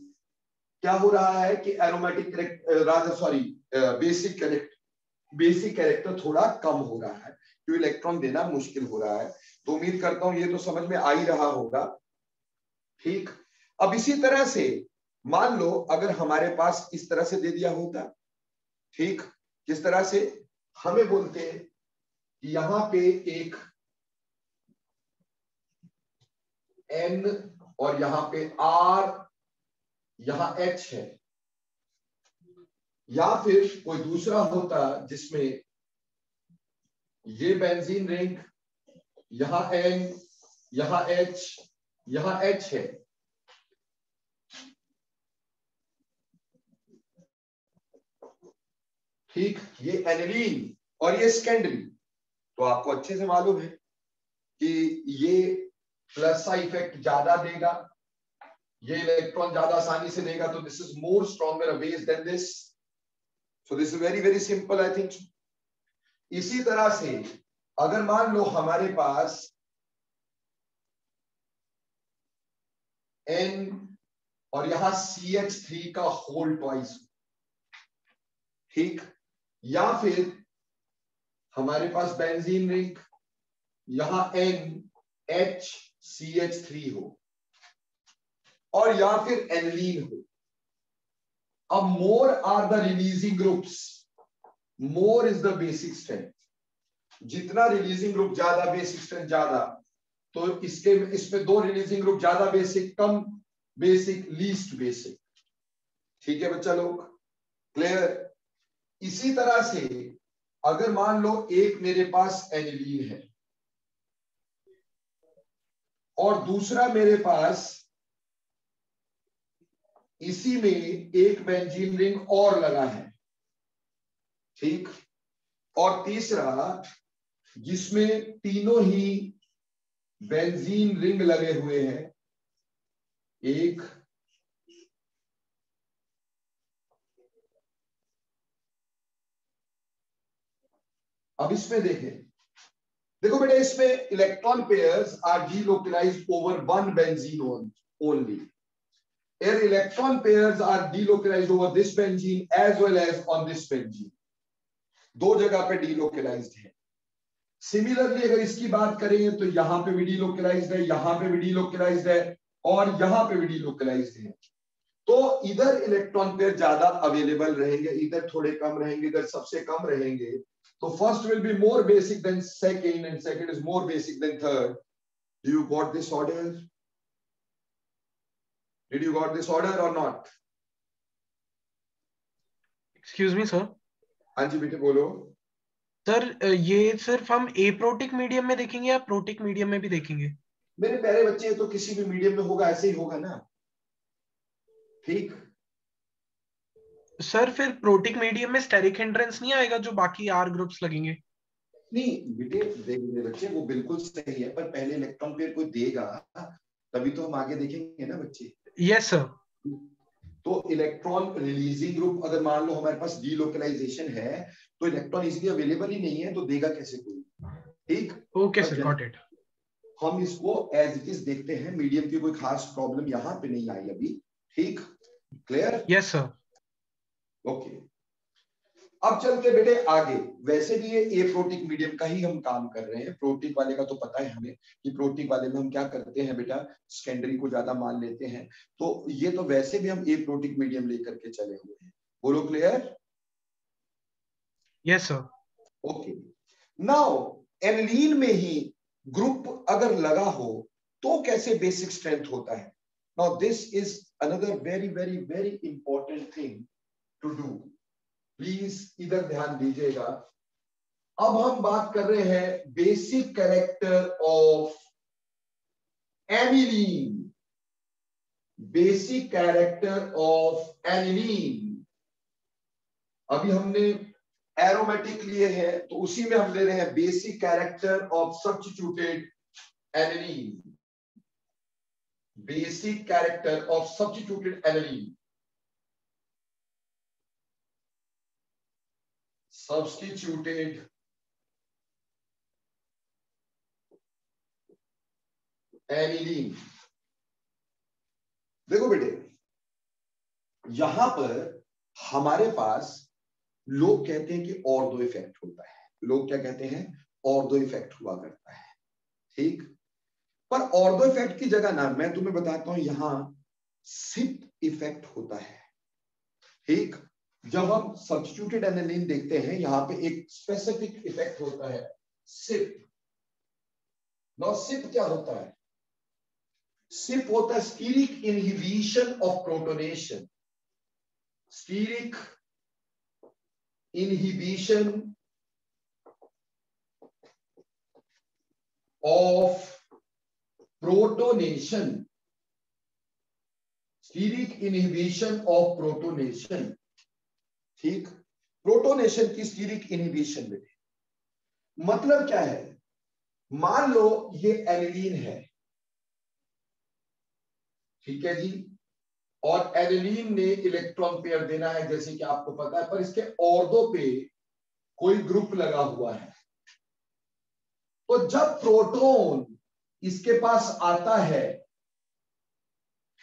क्या हो रहा है कि एरोमेटिक बेसिक कैरेक्टर थोड़ा कम हो रहा है, क्योंकि इलेक्ट्रॉन देना मुश्किल हो रहा है। तो उम्मीद करता हूं ये तो समझ में आ ही रहा होगा, ठीक। अब इसी तरह से मान लो अगर हमारे पास इस तरह से दे दिया होता, ठीक, किस तरह से, हमें बोलते हैं कि यहां पे एक N और यहां पे R, यहां H है, या फिर कोई दूसरा होता जिसमें ये बेंजीन रिंग, यहां N, यहां H, यहां H है, ठीक, ये एनिलीन और ये सेकेंडरी। तो आपको अच्छे से मालूम है कि ये प्लस का इफेक्ट ज्यादा देगा, ये इलेक्ट्रॉन ज्यादा आसानी से देगा, तो this is more stronger base than this. So this is very very simple, I think. इसी तरह से अगर मान लो हमारे पास N और यहां CH3 का होल ट्वाइस, ठीक, या फिर हमारे पास बेंजीन रिंग, यहां NHCH3 हो, और या फिर एनिलीन हो। अब more are the releasing groups, more is the basic strength. जितना रिलीजिंग ग्रुप ज्यादा, बेसिक स्ट्रेंथ ज्यादा, तो इसमें दो रिलीजिंग ग्रुप ज्यादा बेसिक, कम बेसिक, लीस्ट बेसिक। ठीक है बच्चा लोग, क्लियर। इसी तरह से अगर मान लो एक मेरे पास एनिलीन है और दूसरा मेरे पास इसी में एक बेंजीन रिंग और लगा है, ठीक, और तीसरा जिसमें तीनों ही बेंजीन रिंग लगे हुए हैं, एक, अब इसमें देखें, देखो बेटा, इसमें electron pairs are delocalized over one benzene only, and electron pairs are delocalized over this benzene as well as on this benzene, दो जगह पे delocalized है। सिमिलरली अगर इसकी बात करें तो यहां पे भी delocalized है, यहां पे भी delocalized है, और यहां पे भी delocalized है। तो इधर इलेक्ट्रॉन पेयर ज्यादा अवेलेबल रहेंगे, इधर थोड़े कम रहेंगे, इधर सबसे कम रहेंगे। तो first will be more basic than second and second is more basic than third. Do you got this order? Did you got this order or not? Excuse me sir. हाँ जी बेटे बोलो। सर ये सिर्फ हम एप्रोटिक मीडियम में देखेंगे या प्रोटिक मीडियम में भी देखेंगे? मेरे प्यारे बच्चे, तो किसी भी मीडियम में होगा, ऐसे ही होगा ना, ठीक। सर फिर प्रोटिक मीडियम में स्टेरिक हिंड्रेंस नहीं आएगा जो बाकी आर ग्रुप्स लगेंगे? नहीं बेटे, देख मेरे बच्चे, वो बिल्कुल सही है, पर पहले इलेक्ट्रॉन पेयर कोई देगा तभी तो हम आगे देखेंगे ना बच्चे। Yes sir. तो इलेक्ट्रॉन रिलीजिंग ग्रुप अगर मान लो हमारे पास डीलोकलाइजेशन है, तो इलेक्ट्रॉन इजीली अवेलेबल ही नहीं है, तो देगा कैसे कोई, ठीक। Okay sir, got it. हम इसको एज इट इज देखते हैं, मीडियम की कोई खास प्रॉब्लम यहां पे नहीं आई अभी, ठीक, क्लियर। Yes sir. ओके, अब चलते बेटे आगे। वैसे भी ये एप्रोटिक मीडियम का ही हम काम कर रहे हैं। प्रोटिक वाले का तो पता है हमें कि प्रोटिक वाले में हम क्या करते हैं बेटा, सेकेंडरी को ज्यादा मान लेते हैं। तो ये तो वैसे भी हम एप्रोटिक मीडियम लेकर के चले हुए हैं। बोलो clear? Yes sir. Okay, now aniline में ही ग्रुप अगर लगा हो तो कैसे बेसिक स्ट्रेंथ होता है? Now this is another very very very important thing to do. Please इधर ध्यान दीजिएगा। अब हम बात कर रहे हैं basic character of aniline. Basic character of aniline. अभी हमने एरोमेटिक लिए हैं तो उसी में हम ले रहे हैं basic character of substituted aniline. Basic character of substituted aniline. Substituted aniline. देखो बेटे, यहां पर हमारे पास लोग कहते हैं कि और दो इफेक्ट होता है। लोग क्या कहते हैं? और दो इफेक्ट हुआ करता है, ठीक। पर और दो इफेक्ट की जगह ना मैं तुम्हें बताता हूं, यहां सिप इफेक्ट होता है, ठीक। जब हम सब्स्टिट्यूटेड एनिलीन देखते हैं यहां पे एक स्पेसिफिक इफेक्ट होता है, सिप। नो, सिप क्या होता है? सिप होता है steric inhibition of protonation. Steric inhibition of protonation. Steric inhibition of protonation, ठीक। प्रोटोनेशन की स्टीरिक इनहिबिशन में मतलब क्या है? मान लो ये एनिलीन है, ठीक है जी, और एनिलीन ने इलेक्ट्रॉन पेयर देना है जैसे कि आपको पता है, पर इसके ऑर्डो पे कोई ग्रुप लगा हुआ है। तो जब प्रोटॉन इसके पास आता है,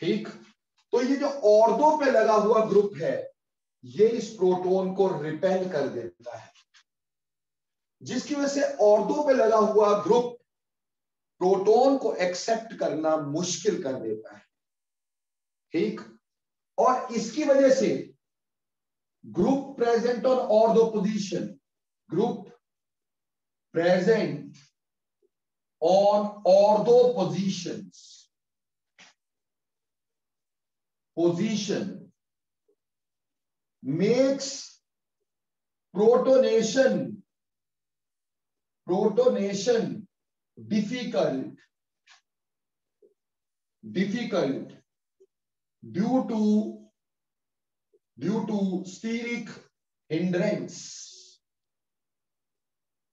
ठीक, तो ये जो ऑर्डो पे लगा हुआ ग्रुप है ये इस प्रोटॉन को रिपेल कर देता है, जिसकी वजह से ऑर्डो पे लगा हुआ ग्रुप प्रोटॉन को एक्सेप्ट करना मुश्किल कर देता है, ठीक। और इसकी वजह से group present on ortho position, group present on ortho positions, position makes protonation difficult due to steric hindrance,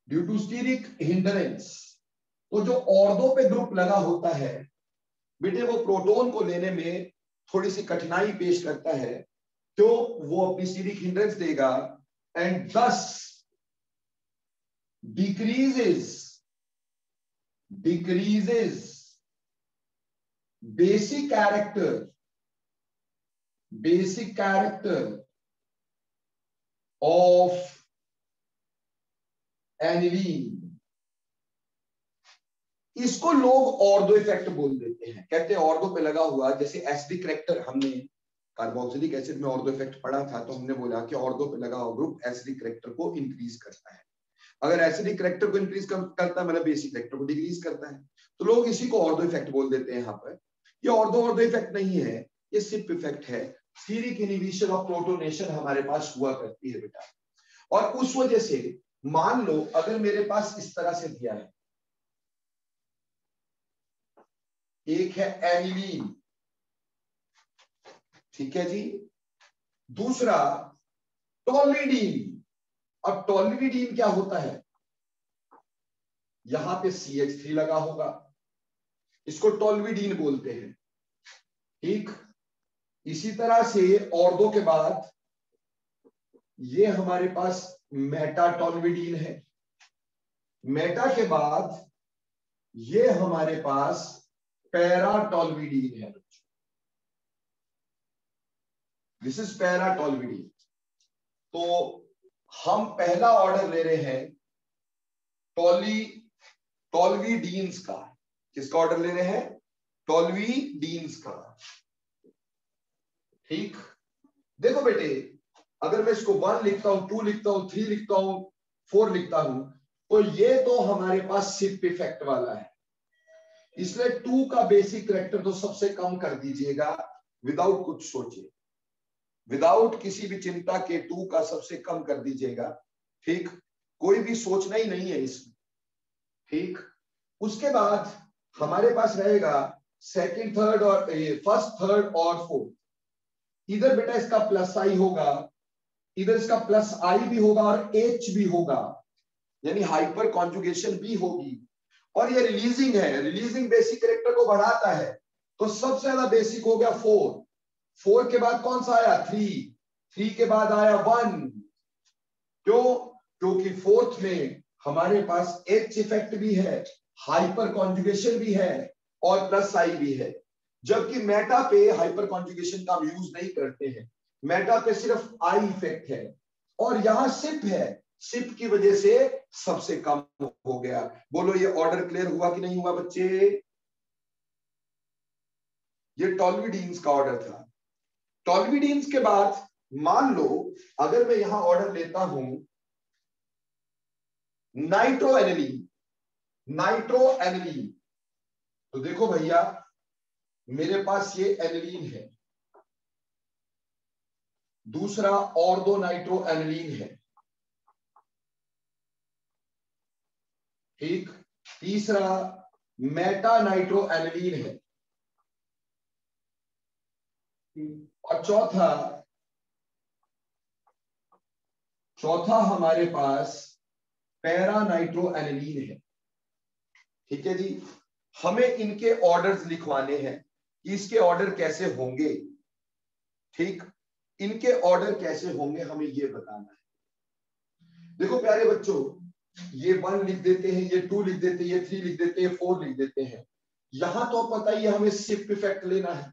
due to steric hindrance. तो जो ऑर्डो पे ग्रुप लगा होता है बेटे, वो प्रोटॉन को लेने में थोड़ी सी कठिनाई पेश करता है, तो वो अपनी स्टीरिक हिंड्रेंस देगा एंड दस decreases basic character of aniline. इसको लोग ऑर्डो इफेक्ट बोल देते हैं, कहते हैं ऑर्डो पे लगा हुआ, जैसे एसिडिक करेक्टर, हमने कार्बोक्सिलिक एसिड में ऑर्डो इफेक्ट पढ़ा था तो हमने बोला कि ऑर्डो पे लगा हुआ ग्रुप एसिडिक करेक्टर को इंक्रीज करता है। अगर एसिडिक करेक्टर को इंक्रीज करता है मतलब बेसिक करेक्टर को डिक्रीज करता है, तो लोग इसी को ऑर्डो इफेक्ट बोल देते हैं। यहाँ पर ये ऑर्डो इफेक्ट नहीं है, ये सिप इफेक्ट है। स्टीरिक इनहिबिशन ऑफ प्रोटोनेशन हमारे पास हुआ करती है बेटा, और उस वजह से मान लो अगर मेरे पास इस तरह से दिया है, एक है एनिलीन, ठीक है जी, दूसरा टोलिडीन। अब टोलिडीन क्या होता है? यहां पे CH3 लगा होगा, इसको टोल्विडीन बोलते हैं, ठीक। इसी तरह से ऑर्डो के बाद ये हमारे पास मेटाटोल्विडीन है, मेटा के बाद ये हमारे पास पैराटोल्विडीन है। This is paratoluidine. तो हम पहला ऑर्डर ले रहे हैं टॉल्वीडीन्स का। किसका ऑर्डर ले रहे हैं? टॉल्वीडीन्स का। ठीक, देखो बेटे, अगर मैं इसको 1 लिखता हूं, 2 लिखता हूं, 3 लिखता हूं, 4 लिखता हूं, तो ये तो हमारे पास शिप इफेक्ट वाला है, इसलिए 2 का बेसिक करैक्टर तो सबसे कम कर दीजिएगा, विदाउट कुछ सोचे, विदाउट किसी भी चिंता के 2 का सबसे कम कर दीजिएगा। ठीक, कोई भी सोचना ही नहीं है इसमें। ठीक, उसके बाद हमारे पास रहेगा सेकंड, थर्ड और फर्स्ट, थर्ड और फोर्थ। इधर बेटा इसका प्लस आई होगा, इधर इसका प्लस आई भी होगा और एच भी होगा, यानी हाइपर कॉन्जुगेशन भी होगी। और ये रिलीजिंग है, रिलीजिंग बेसिक कैरेक्टर को बढ़ाता है, तो सबसे ज्यादा बेसिक हो गया 4, 4 के बाद कौन सा आया? 3, 3 के बाद आया 1। क्यों? क्योंकि फोर्थ में हमारे पास एच इफेक्ट भी है, हाइपर कॉन्जुगेशन भी है और प्लस आई भी है। जबकि मेटा पे हाइपर कॉन्जुगेशन का हम यूज नहीं करते हैं, मेटा पे सिर्फ आई इफेक्ट है, और यहां सिप है, सिप की वजह से सबसे कम हो गया। बोलो ये ऑर्डर क्लियर हुआ कि नहीं हुआ बच्चे? ये टॉल्वीडीन्स का ऑर्डर था। टॉल्वीडीन्स के बाद मान लो अगर मैं यहां ऑर्डर लेता हूं नाइट्रोएनिलीन, नाइट्रोएनिलीन, तो देखो भैया मेरे पास ये एनिलीन है, दूसरा ऑर्दो नाइट्रोएनिलीन है, ठीक, तीसरा मेटा नाइट्रोएनिलीन है, और चौथा हमारे पास पैरा नाइट्रोएनिलीन है। ठीक है जी, हमें इनके ऑर्डर्स लिखवाने हैं कि इसके ऑर्डर कैसे होंगे। ठीक, इनके ऑर्डर कैसे होंगे हमें ये बताना है। देखो प्यारे बच्चों, ये 1 लिख देते हैं, ये 2 लिख देते हैं, ये 3 लिख देते हैं, 4 लिख देते हैं। यहां तो पता ही है हमें शिप इफेक्ट लेना है,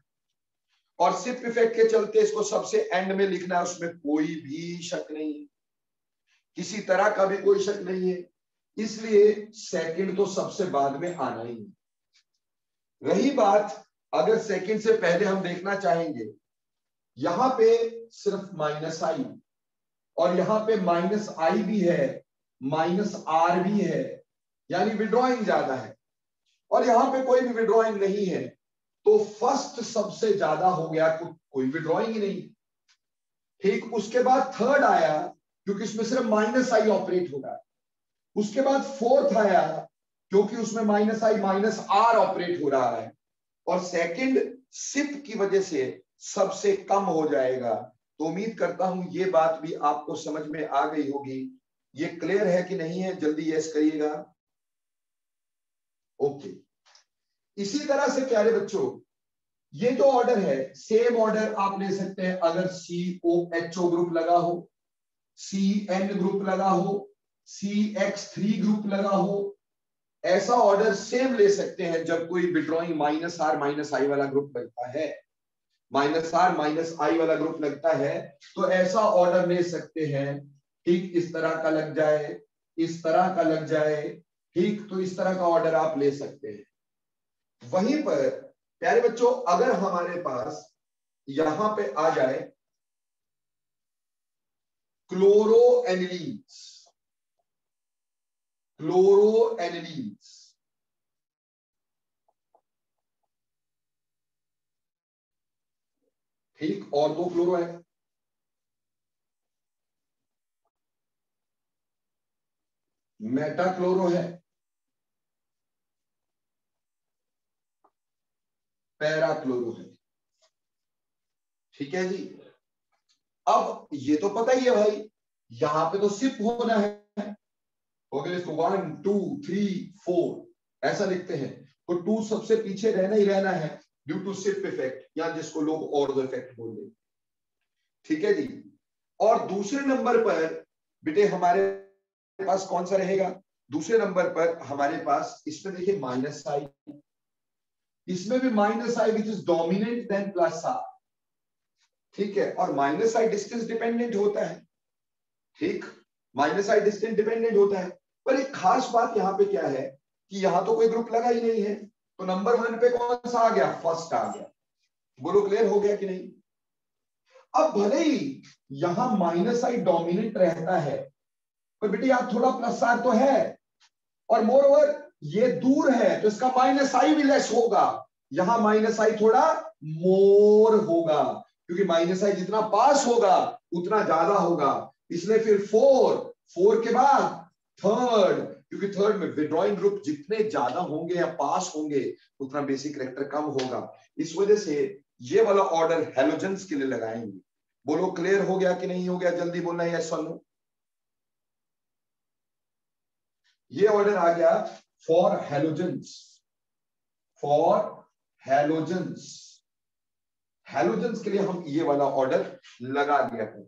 और शिप इफेक्ट के चलते इसको सबसे एंड में लिखना है, उसमें कोई भी शक नहीं है, किसी तरह का भी कोई शक नहीं है, इसलिए सेकंड तो सबसे बाद में आना ही है। रही बात, अगर सेकंड से पहले हम देखना चाहेंगे, यहां पे सिर्फ माइनस आई, और यहां पे माइनस आई भी है, माइनस आर भी है, यानी विड्रॉइंग ज्यादा है, और यहां पे कोई भी विड्रॉइंग नहीं है, तो फर्स्ट सबसे ज्यादा हो गया, कोई विड्रॉइंग ही नहीं। ठीक, उसके बाद थर्ड आया, क्योंकि इसमें सिर्फ माइनस आई ऑपरेट हो रहा है। उसके बाद फोर्थ आया, क्योंकि उसमें minus I minus R operate हो रहा है, और सेकंड शिप की वजह से सबसे कम हो जाएगा। तो उम्मीद करता हूं ये बात भी आपको समझ में आ गई होगी। ये क्लियर है कि नहीं है? जल्दी यस करिएगा। ओके, इसी तरह से प्यारे बच्चों, ये जो ऑर्डर है, सेम ऑर्डर आप ले सकते हैं अगर COHO ग्रुप लगा हो, CN ग्रुप लगा हो, CX3 ग्रुप लगा हो, ऐसा ऑर्डर सेम ले सकते हैं जब कोई विड्रॉइंग माइनस आर माइनस आई वाला ग्रुप लगता है, माइनस आर माइनस आई वाला ग्रुप लगता है, तो ऐसा ऑर्डर ले सकते हैं। ठीक, इस तरह का लग जाए, इस तरह का लग जाए, ठीक, तो इस तरह का ऑर्डर आप ले सकते हैं। वहीं पर प्यारे बच्चों, अगर हमारे पास यहां पे आ जाए क्लोरोएनिलीन्स, क्लोरोएनिलीन्स, ठीक, और 2 क्लोरो है, मेटा क्लोरो है, पैरा क्लोरो है। ठीक है जी, अब ये तो पता ही है भाई, यहां पे तो सिप होना है, ओके, इसको 1 2 3 4 ऐसा लिखते हैं, तो 2 सबसे पीछे रहना ही रहना है ड्यू टू सिप इफेक्ट, या जिसको लोग ऑर्डर इफेक्ट बोल रहे हैं। ठीक है जी, और दूसरे नंबर पर बेटे हमारे पास कौन सा रहेगा? दूसरे नंबर पर हमारे पास, इसमें देखिए माइनस आई, इसमें भी minus I which is dominant than plus R. ठीक है, और माइनस आई डिस्टेंस डिपेंडेंट होता है, ठीक, माइनस आई डिस्टेंस डिपेंडेंट होता है। पर एक खास बात यहाँ पे क्या है कि यहाँ तो कोई ग्रुप लगा ही नहीं है, तो नंबर 1 पे कौन सा आ गया, फर्स्ट आ गया। बोलो क्लियर हो गया कि नहीं। अब भले ही यहां माइनस आई डोमिनेंट रहता है, पर बेटे यहां थोड़ा प्लस आर तो है, और मोर ओवर ये दूर है तो इसका माइनस आई भी लेस होगा, यहां माइनस आई थोड़ा मोर होगा, क्योंकि माइनस आई जितना पास होगा उतना ज्यादा होगा। इसलिए फिर 4 के बाद थर्ड, क्योंकि थर्ड में विड्रॉइंग ग्रुप जितने ज्यादा होंगे या पास होंगे उतना बेसिक कैरेक्टर कम होगा। इस वजह से ये वाला ऑर्डर हैलोजेंस के लिए लगाएंगे। बोलो क्लियर हो गया कि नहीं हो गया, जल्दी बोलना है यस और नो। ये ऑर्डर आ गया for halogens, for halogens. Halogens के लिए हम ये वाला ऑर्डर लगा दिया है।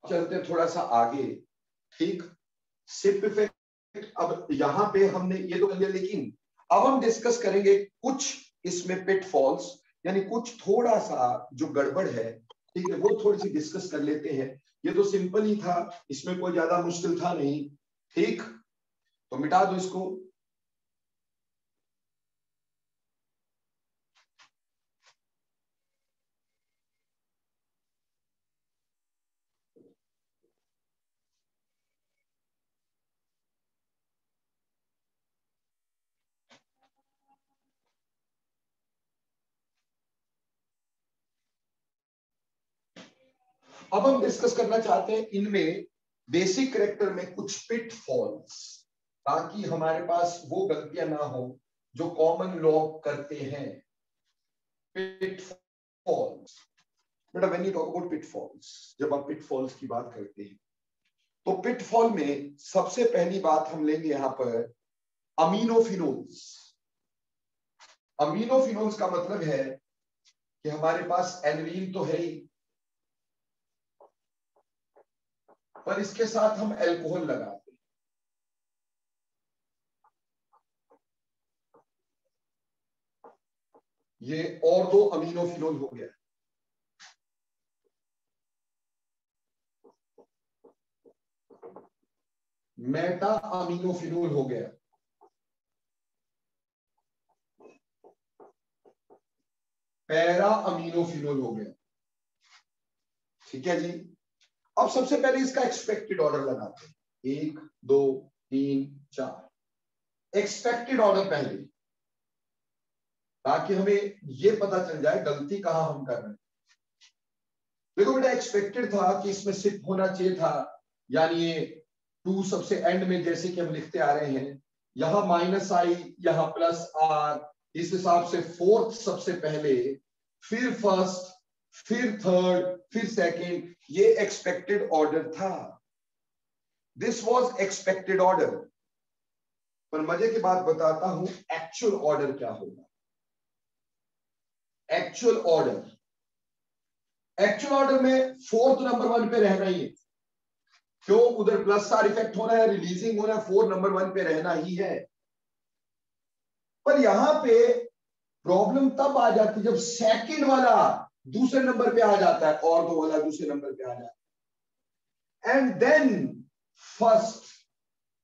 चलते थोड़ा सा आगे, ठीक, सिप इफेक्ट। अब यहां पे हमने ये तो कर लिया, लेकिन अब हम डिस्कस करेंगे कुछ इसमें पिटफॉल्स, यानी कुछ थोड़ा सा जो गड़बड़ है, ठीक है, वो थोड़ी सी डिस्कस कर लेते हैं। ये तो सिंपल ही था, इसमें कोई ज्यादा मुश्किल था नहीं, ठीक, तो मिटा दो इसको। अब हम डिस्कस करना चाहते हैं इनमें बेसिक कैरेक्टर में कुछ पिटफॉल्स, ताकि हमारे पास वो गलतियां ना हो जो कॉमन लोग करते हैं। पिटफॉल्स, बेटा when you talk about pitfalls, जब आप पिटफॉल्स की बात करते हैं तो पिटफॉल में सबसे पहली बात हम लेंगे यहां पर अमीनोफिनोल्स। अमीनोफिनोल्स का मतलब है कि हमारे पास एल्वीन तो है ही, पर इसके साथ हम अल्कोहल लगाते हैं। ये और दो अमीनोफिनोल हो गया। मेटा अमीनोफिनोल हो गया, पैरा अमीनोफिनोल हो गया, ठीक है जी। अब सबसे पहले इसका एक्सपेक्टेड ऑर्डर लगाते हैं, 1 2 3 4, एक्सपेक्टेड ऑर्डर पहले, ताकि हमें यह पता चल जाए गलती कहां हम कर रहे हैं। देखो बेटा, एक्सपेक्टेड था कि इसमें सिप होना चाहिए था, यानी ये 2 सबसे एंड में, जैसे कि हम लिखते आ रहे हैं, यहां माइनस आई, यहां प्लस आर, इस हिसाब से फोर्थ सबसे पहले, फिर फर्स्ट, फिर थर्ड, फिर सेकंड, ये एक्सपेक्टेड ऑर्डर था। This was expected order. पर मजे की बात बताता हूं, एक्चुअल ऑर्डर क्या होगा। एक्चुअल ऑर्डर में फोर्थ नंबर 1 पे रहना ही है, क्यों, उधर प्लस आर इफेक्ट होना है, रिलीजिंग होना है, 4 नंबर 1 पे रहना ही है। पर यहां पे प्रॉब्लम तब आ जाती जब सेकंड वाला दूसरे नंबर पे आ जाता है और दो वाला दूसरे नंबर पे आ जाता है, एंड देन फर्स्ट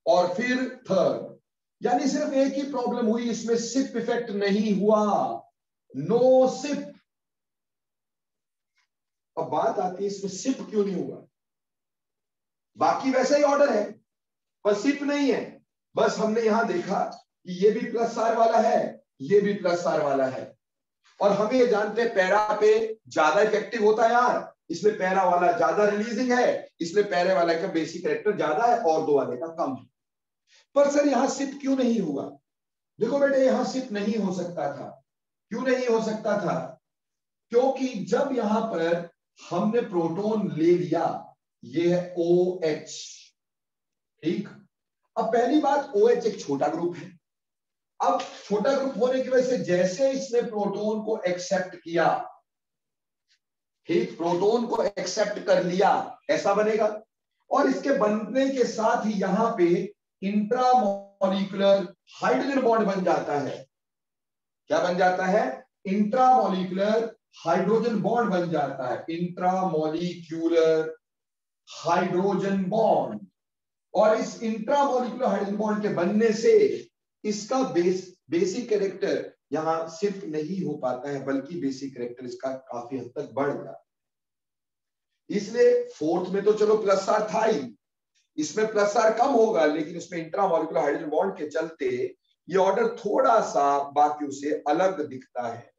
और फिर थर्ड। यानी सिर्फ एक ही प्रॉब्लम हुई, इसमें सिप इफेक्ट नहीं हुआ, नो सिप। अब बात आती है इसमें सिप क्यों नहीं हुआ। बाकी वैसा ही ऑर्डर है पर सिप नहीं है। बस हमने यहां देखा कि ये भी प्लस आर वाला है, ये भी प्लस आर वाला है, और हम ये जानते हैं पैरा पे ज्यादा इफेक्टिव होता है यार, इसलिए पैरा वाला ज्यादा रिलीजिंग है, इसलिए पैरे वाले का बेसिक कैरेक्टर ज्यादा है और दो वाले का कम है। पर सर यहां सिप क्यों नहीं हुआ। देखो बेटे, यहां सिप नहीं हो सकता था। क्यों नहीं हो सकता था, क्योंकि जब यहां पर हमने प्रोटॉन ले लिया, ये है OH, ठीक। अब पहली बात, OH एक छोटा ग्रुप है। अब छोटा ग्रुप होने की वजह से जैसे इसने प्रोटॉन को एक्सेप्ट किया, ठीक, प्रोटॉन को एक्सेप्ट कर लिया, ऐसा बनेगा। और इसके बनने के साथ ही यहां पे इंट्रा इंट्रामॉलिक्यूलर हाइड्रोजन बॉन्ड बन जाता है। क्या बन जाता है? इंट्रामॉलिक्यूलर हाइड्रोजन बॉन्ड बन जाता है, इंट्रामॉलिक्यूलर हाइड्रोजन बॉन्ड। और इस इंट्रामॉलिक्यूलर हाइड्रोजन बॉन्ड के बनने से इसका बेसिक कैरेक्टर यहां सिर्फ नहीं हो पाता है, बल्कि बेसिक कैरेक्टर इसका काफी हद तक बढ़ जाता है। इसलिए फोर्थ में तो चलो प्लस आर था ही, इसमें प्लस आर कम होगा, लेकिन इसमें इंट्रामॉलिक्यूलर हाइड्रोजन बॉन्ड के चलते ये ऑर्डर थोड़ा सा बाकियों से अलग दिखता है।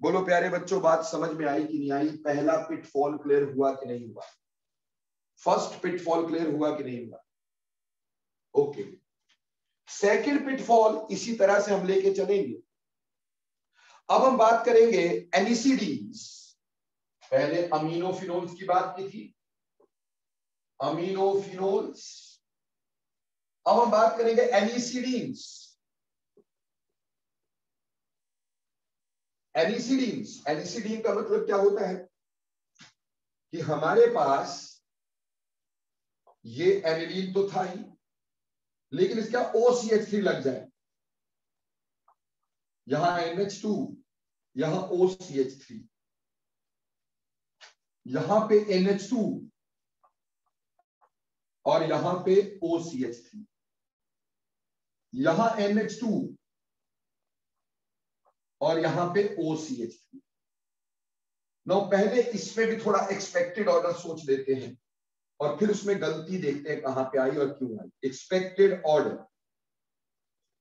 बोलो प्यारे बच्चों, बात समझ में आई कि नहीं आई? पहला पिटफॉल क्लियर हुआ कि नहीं हुआ? फर्स्ट पिटफॉल क्लियर हुआ कि नहीं हुआ? ओके, सेकंड पिटफॉल इसी तरह से हम लेके चलेंगे। अब हम बात करेंगे एनिसिडीन्स। पहले अमीनोफिनोल्स की बात की थी, अमीनोफिनोल्स। अब हम बात करेंगे एनिसिडीन्स। एनिसिडीन्स, एनिसिडीन का मतलब क्या होता है कि हमारे पास ये एनिलीन तो था ही, लेकिन इसका OCH3 लग जाए, यहां NH2, यहां OCH3, यहां पे NH2 और यहां पे OCH3, यहां NH2 और यहां पे OCH3। नो, पहले इसमें भी थोड़ा एक्सपेक्टेड ऑर्डर सोच लेते हैं और फिर उसमें गलती देखते हैं कहां पे आई और क्यों आई। एक्सपेक्टेड ऑर्डर,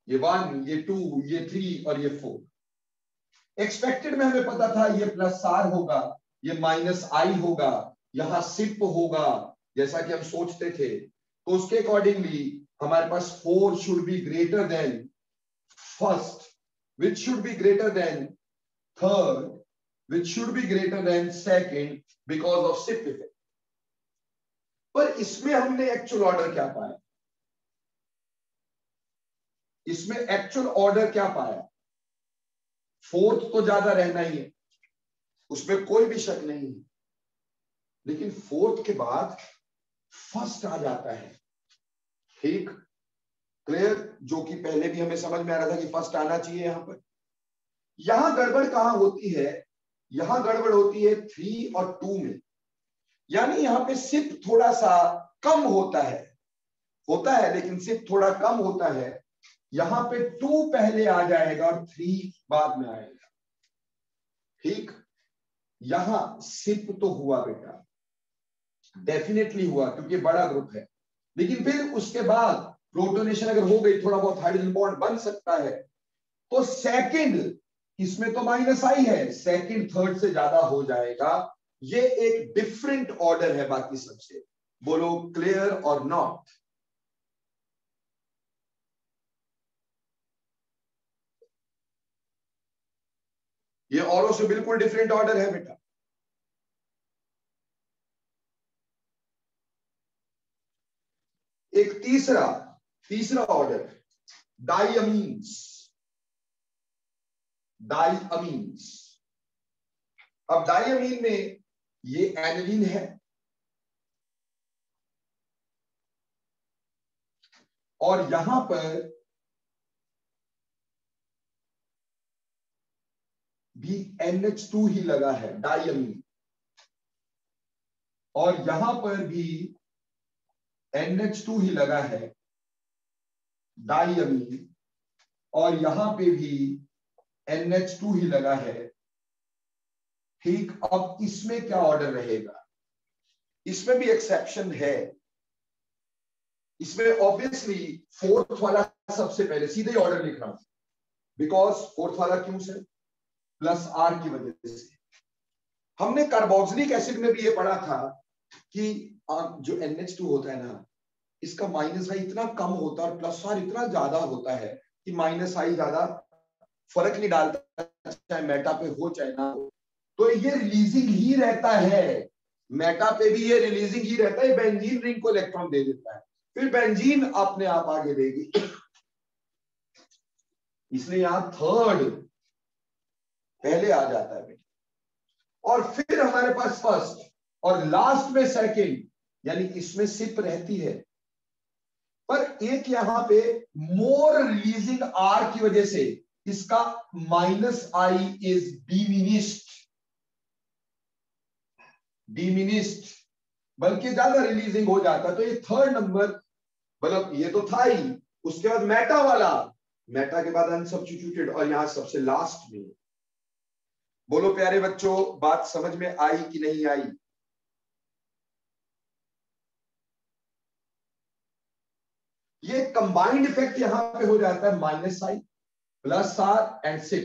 ये 1, ये 2, ये 3 और ये 4। एक्सपेक्टेड में हमें पता था ये प्लस आर होगा, ये माइनस आई होगा, यहां सिप होगा, जैसा कि हम सोचते थे। तो उसके अकॉर्डिंगली हमारे पास 4 should be greater than first, which should be greater than third, which should be greater than second because of SIP effect। पर इसमें हमने एक्चुअल ऑर्डर क्या पाया? इसमें एक्चुअल ऑर्डर क्या पाया? फोर्थ तो ज्यादा रहना ही है, उसमें कोई भी शक नहीं है, लेकिन फोर्थ के बाद फर्स्ट आ जाता है। ठीक, क्लियर? जो कि पहले भी हमें समझ में आ रहा था कि फर्स्ट आना चाहिए। यहां पर यहां गड़बड़ कहां होती है? यहां गड़बड़ होती है 3 और 2 में, यानी यहां पे सिप थोड़ा सा कम होता है, लेकिन सिप थोड़ा कम होता है। यहां पे 2 पहले आ जाएगा और 3 बाद में आएगा। ठीक, यहां सिप तो हुआ बेटा, डेफिनेटली हुआ, क्योंकि बड़ा ग्रुप है, लेकिन फिर उसके बाद प्रोटोनेशन अगर हो गई, थोड़ा बहुत हाइड्रोजन बॉन्ड बन सकता है, तो सेकंड, इसमें तो माइनस आई है, सेकंड थर्ड से ज्यादा हो जाएगा। ये एक डिफरेंट ऑर्डर है बाकी सबसे। बोलो क्लियर और नॉट? ये औरों से बिल्कुल डिफरेंट ऑर्डर है बेटा। एक तीसरा ऑर्डर, डाइअमीन्स। डाइअमीन्स, अब डाइअमीन में ये एनिलीन है और यहां पर भी NH2 ही लगा है, डाइअमीन, और यहां पर भी NH2 ही लगा है, डाइअमीन, और यहां पे भी NH2 ही लगा है। ठीक, अब इसमें क्या ऑर्डर रहेगा? इसमें भी एक्सेप्शन है। इसमें ऑब्वियसली फोर्थ वाला सबसे पहले, सीधे ऑर्डर लिख रहा हूं, बिकॉज फोर्थ वाला क्यों से? प्लस आर की वजह से। हमने कार्बोक्सिलिक एसिड में भी ये पढ़ा था कि जो NH2 होता है ना, इसका माइनस आई इतना कम होता है और प्लस आर इतना ज्यादा होता है कि माइनस आई ज्यादा फर्क नहीं डालता, चाहे मेटा पे हो चाहे ना हो, तो ये रिलीजिंग ही रहता है। मेटा पे भी ये रिलीजिंग ही रहता है, बेंजीन रिंग को इलेक्ट्रॉन दे देता है, फिर बेंजीन अपने आप आगे देगी। इसलिए यहां थर्ड पहले आ जाता है बेटा, और फिर हमारे पास फर्स्ट और लास्ट में सेकंड, यानी इसमें सिप रहती है। पर एक यहां पे मोर रिलीजिंग आर की वजह से इसका -I इज डिमिनिस्ड, बल्कि ज्यादा रिलीजिंग हो जाता। तो ये थर्ड नंबर, मतलब ये तो था ही, उसके बाद मेटा वाला, मेटा के बाद अनसब्स्टिट्यूटेड, और यहां सबसे लास्ट में। बोलो प्यारे बच्चों, बात समझ में आई कि नहीं आई? ये कंबाइंड इफेक्ट यहां पे हो जाता है -I +R एंड सिक,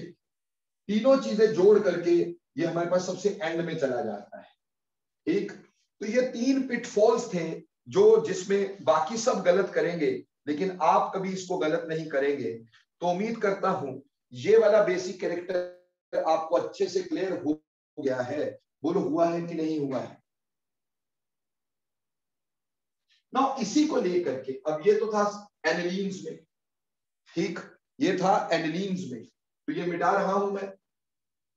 तीनों चीजें जोड़ करके ये हमारे पास सबसे एंड में चला जाता है। ठीक, तो ये 3 पिटफॉल्स थे जो, जिसमें बाकी सब गलत करेंगे लेकिन आप कभी इसको गलत नहीं करेंगे। तो उम्मीद करता हूं ये वाला बेसिक कैरेक्टर आपको अच्छे से क्लियर हो गया है। बोलो हुआ है कि नहीं हुआ है? ना इसी को लेकर के अब ये तो था एनिलीन्स में, ठीक, ये था एनिलीन्स में, तो ये मिटा रहा हूं मैं।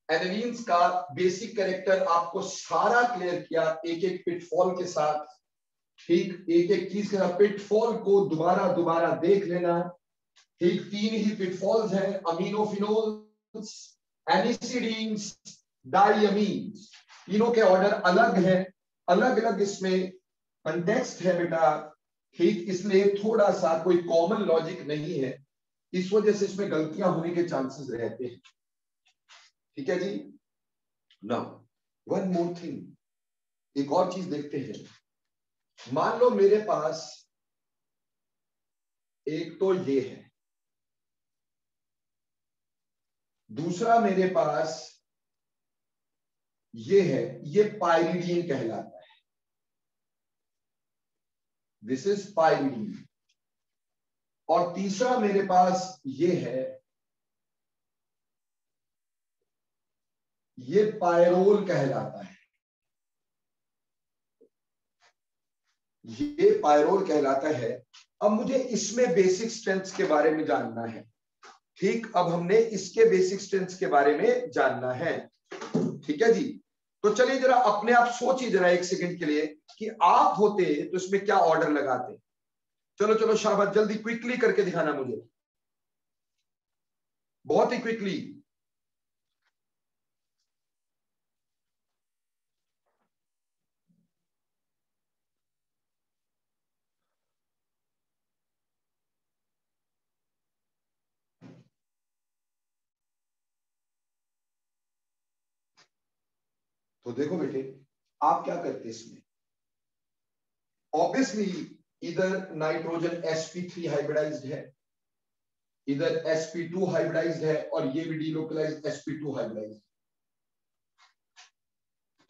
एनिलीन्स का बेसिक कैरेक्टर आपको सारा क्लियर किया, एक एक पिटफॉल के साथ, ठीक, एक एक चीज के साथ। पिटफॉल को दोबारा दोबारा देख लेना, ठीक। 3 ही पिटफॉल्स हैं, अमीनोफिनोल्स, एनिसिडीन्स, डाइअमीन्स, तीनों के ऑर्डर अलग है, अलग अलग इसमें कंटेक्स्ट है बेटा, ठीक। इसलिए थोड़ा सा कोई कॉमन लॉजिक नहीं है, इस वजह से इसमें गलतियां होने के चांसेस रहते हैं, ठीक है जी। नाउ वन मोर थिंग, एक और चीज देखते हैं। मान लो मेरे पास एक तो ये है, दूसरा मेरे पास ये है, ये पाइरिडीन कहलाता है, दिस इज पाइरिडीन। और तीसरा मेरे पास ये है, ये पायरोल कहलाता है, ये पायरोल कहलाता है। अब मुझे इसमें बेसिक स्ट्रेंथ्स के बारे में जानना है, ठीक। अब हमने इसके बेसिक स्ट्रेंथ्स के बारे में जानना है, ठीक है जी। तो चलिए जरा अपने आप सोचिए जरा एक सेकंड के लिए कि आप होते तो इसमें क्या ऑर्डर लगाते। चलो चलो शाबाश, जल्दी क्विकली करके दिखाना मुझे, बहुत ही क्विकली। तो देखो बेटे, आप क्या करते इसमें, ऑब्वियसली इधर नाइट्रोजन sp3 हाइब्रिडाइज्ड है, इधर sp2 हाइब्रिडाइज्ड है, और ये भी डीलोकलाइज्ड sp2 हाइब्रिडाइज्ड,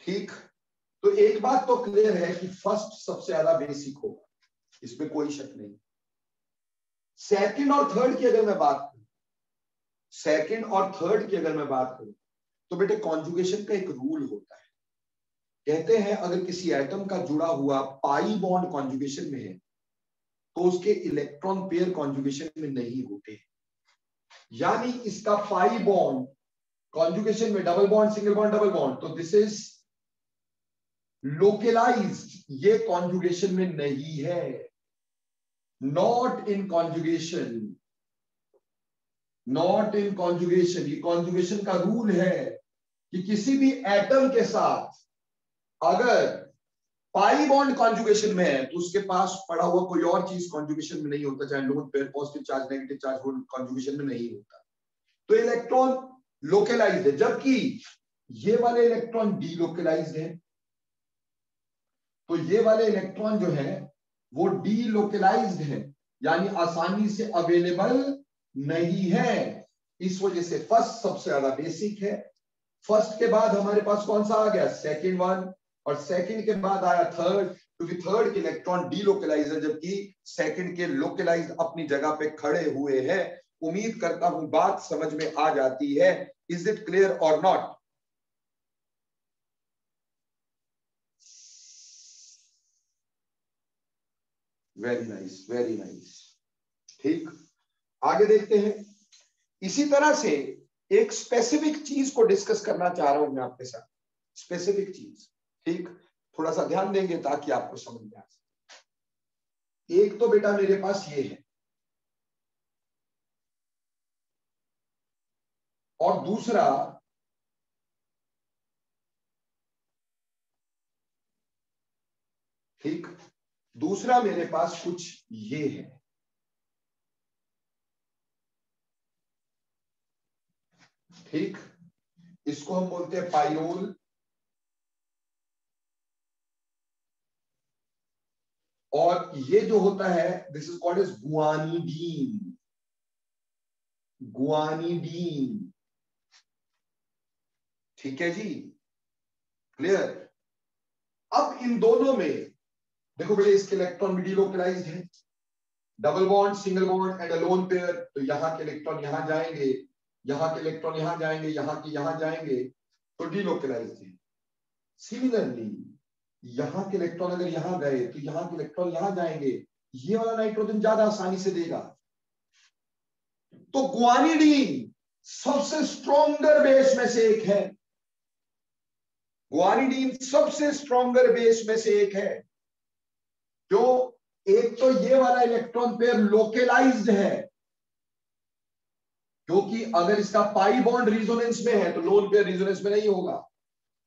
ठीक। तो एक बात तो क्लियर है कि फर्स्ट सबसे ज्यादा बेसिक होगा, इसमें कोई शक नहीं। सेकंड और थर्ड की अगर मैं बात करूं, सेकंड और थर्ड की अगर मैं बात करूं, तो बेटे कॉन्जुगेशन का एक रूल होता है, कहते हैं अगर किसी एटम का जुड़ा हुआ पाई बॉन्ड कॉन्जुगेशन में है तो उसके इलेक्ट्रॉन पेयर कॉन्जुगेशन में नहीं होते, यानी इसका पाई बॉन्ड कॉन्जुगेशन में double bond, single bond, double bond, तो दिस इज लोकलाइज्ड, ये कॉन्जुगेशन में नहीं है, not in conjugation, not in conjugation. ये कॉन्जुगेशन का रूल है कि किसी भी एटम के साथ अगर पाई बॉन्ड कॉन्जुगेशन में है तो उसके पास पड़ा हुआ कोई और चीज कॉन्जुगेशन में नहीं होता, चाहे lone pair, positive charge, negative charge conjugation में नहीं होता, तो इलेक्ट्रॉन लोकलाइज्ड है, जबकि ये वाले इलेक्ट्रॉन डीलोकलाइज्ड है। तो ये वाले इलेक्ट्रॉन जो है वो डीलोकलाइज्ड है, यानी आसानी से अवेलेबल नहीं है, इस वजह से फर्स्ट सबसे ज्यादा बेसिक है। फर्स्ट के बाद हमारे पास कौन सा आ गया, सेकंड वन, और सेकंड के बाद आया थर्ड, क्योंकि थर्ड के इलेक्ट्रॉन डीलोकलाइज है जबकि सेकंड के लोकलाइज अपनी जगह पे खड़े हुए हैं। उम्मीद करता हूं बात समझ में आ जाती है, इज इट क्लियर और not? Very nice, very nice, ठीक। आगे देखते हैं। इसी तरह से एक स्पेसिफिक चीज को डिस्कस करना चाह रहा हूं मैं आपके साथ, स्पेसिफिक चीज, ठीक। थोड़ा सा ध्यान देंगे ताकि आपको समझ में आ सके। एक तो बेटा मेरे पास ये है, और दूसरा ठीक, दूसरा मेरे पास कुछ ये है। ठीक, इसको हम बोलते हैं पाइरोल, और ये जो होता है this is called as guanidine. Guanidine, ठीक है जी, क्लियर। अब इन दोनों में देखो बेटे, इसके इलेक्ट्रॉन भी डिलोकलाइज्ड है, double bond, single bond and a lone pair, तो यहां के इलेक्ट्रॉन यहां जाएंगे, यहां के इलेक्ट्रॉन यहां जाएंगे, यहां के यहां जाएंगे, तो डिलोकलाइज्ड है। सिमिलरली यहां के इलेक्ट्रॉन अगर यहां गए तो यहां के इलेक्ट्रॉन यहां जाएंगे, ये वाला नाइट्रोजन ज्यादा आसानी से देगा। तो गुआनिडीन सबसे स्ट्रॉन्गर बेस में से एक है, गुआनिडीन सबसे स्ट्रॉन्गर बेस में से एक है। जो एक तो ये वाला इलेक्ट्रॉन पेयर लोकलाइज्ड है, क्योंकि अगर इसका पाई बॉन्ड रिजोनेंस में है तो लोन पेयर रिजोनेंस में नहीं होगा।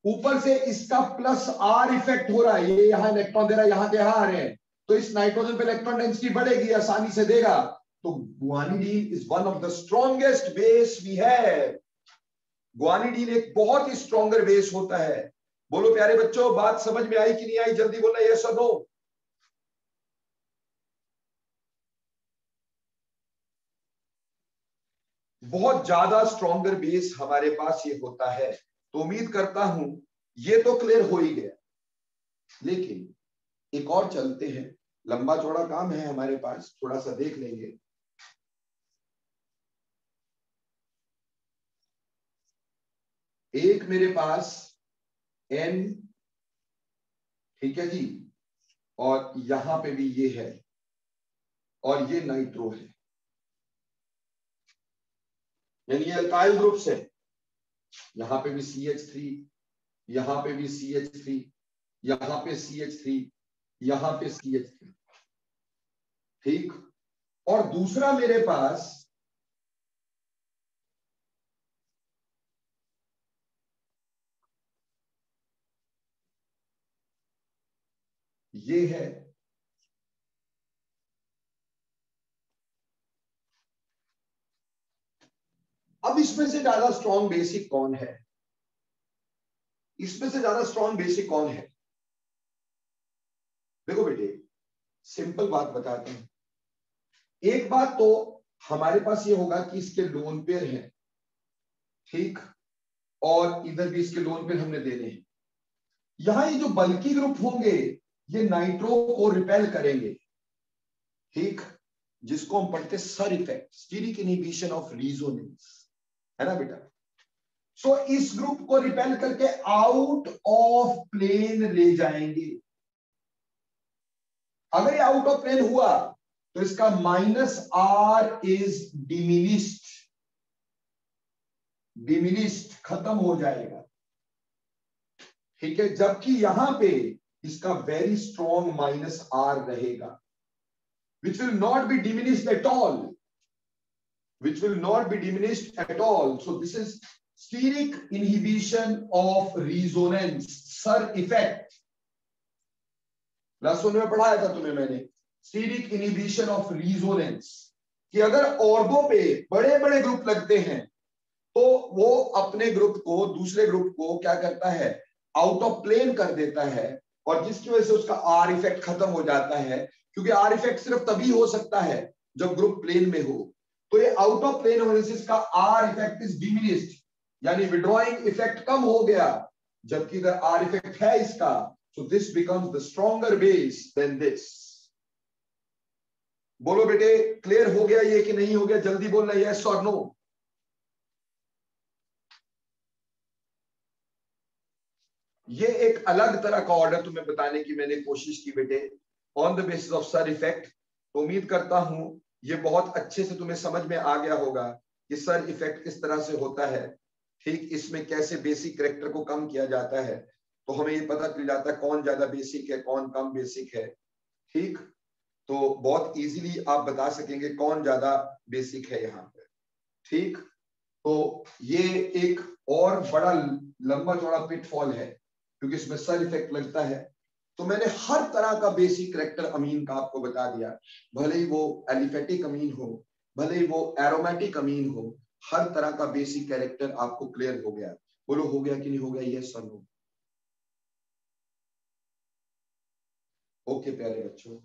ऊपर से इसका प्लस आर इफेक्ट हो रहा है, ये यहां इलेक्ट्रॉन दे रहा है, यहां के यहां आ रहे हैं, तो इस नाइट्रोजन पे इलेक्ट्रॉन डेंसिटी बढ़ेगी, आसानी से देगा। तो guanidine is one of the strongest base we have. Guanidine एक बहुत ही स्ट्रॉन्गर बेस होता है। बोलो प्यारे बच्चों, बात समझ में आई कि नहीं आई? जल्दी बोलना यस और नो। बहुत ज्यादा स्ट्रॉन्गर बेस हमारे पास ये होता है। तो उम्मीद करता हूं ये तो क्लियर हो ही गया, लेकिन एक और चलते हैं, लंबा चौड़ा काम है हमारे पास, थोड़ा सा देख लेंगे। एक मेरे पास N, ठीक है जी, और यहां पे भी ये है, और ये नाइट्रो है, यानी ये अल्काइल ग्रुप्स है। यहां पे भी CH3, यहां पे भी CH3, यहां पे CH3, यहां पे CH3, ठीक। और दूसरा मेरे पास ये है, अब इसमें से ज्यादा स्ट्रॉन्ग बेसिक कौन है? इसमें से ज्यादा स्ट्रॉन्ग बेसिक कौन है? देखो बेटे, सिंपल बात बताते हैं। एक बात तो हमारे पास ये होगा कि इसके लोन पेयर हैं, ठीक, और इधर भी इसके लोन पेयर हमने देने हैं। यहां ये जो बल्की ग्रुप होंगे ये नाइट्रो को रिपेल करेंगे, ठीक, जिसको हम पढ़ते SIR effect, steric inhibition of resonance, है ना बेटा। सो इस ग्रुप को रिपेल करके आउट ऑफ प्लेन ले जाएंगे। अगर ये आउट ऑफ प्लेन हुआ तो इसका -R इज डिमिनिस्ड, खत्म हो जाएगा, ठीक है। जबकि यहां पे इसका वेरी स्ट्रॉन्ग -R रहेगा, which will not be diminished at all, which will not be diminished at all. So this is steric inhibition of resonance, SIR effect. Class 1 में पढ़ाया था तुम्हें मैंने, स्टीरिक इनहिबिशन ऑफ रिजोनेंस, कि अगर ऑर्गो पे बड़े बड़े ग्रुप लगते हैं तो वो अपने ग्रुप को, दूसरे ग्रुप को क्या करता है, आउट ऑफ प्लेन कर देता है, और जिसकी वजह से उसका आर इफेक्ट खत्म हो जाता है। क्योंकि आर इफेक्ट सिर्फ तभी हो सकता है जब ग्रुप प्लेन में हो। तो ये आउट ऑफ प्लेन होने से इसका आर इफेक्ट इज डिमिनिश्ड, यानी विड्रॉइंग इफेक्ट कम हो गया, जबकि इधर आर इफेक्ट है इसका। So this becomes the stronger base than this. बोलो बेटे, क्लियर हो गया ये कि नहीं हो गया? जल्दी बोलना यस और नो। ये एक अलग तरह का ऑर्डर तुम्हें बताने की मैंने कोशिश की बेटे, on the basis of sir effect. तो उम्मीद करता हूं ये बहुत अच्छे से तुम्हें समझ में आ गया होगा कि सर इफेक्ट किस तरह से होता है, ठीक, इसमें कैसे बेसिक कैरेक्टर को कम किया जाता है। तो हमें ये पता चल जाता है कौन ज्यादा बेसिक है, कौन कम बेसिक है, ठीक। तो बहुत इजीली आप बता सकेंगे कौन ज्यादा बेसिक है यहाँ पे। ठीक, तो ये एक और बड़ा लंबा चौड़ा पिटफॉल है क्योंकि इसमें साइड इफेक्ट लगता है। तो मैंने हर तरह का बेसिक कैरेक्टर अमीन का आपको बता दिया, भले ही वो एलिफेटिक अमीन हो, भले ही वो एरोमेटिक अमीन हो, हर तरह का बेसिक कैरेक्टर आपको क्लियर हो गया। बोलो हो गया कि नहीं हो गया? यस और नो? ओके प्यारे बच्चों,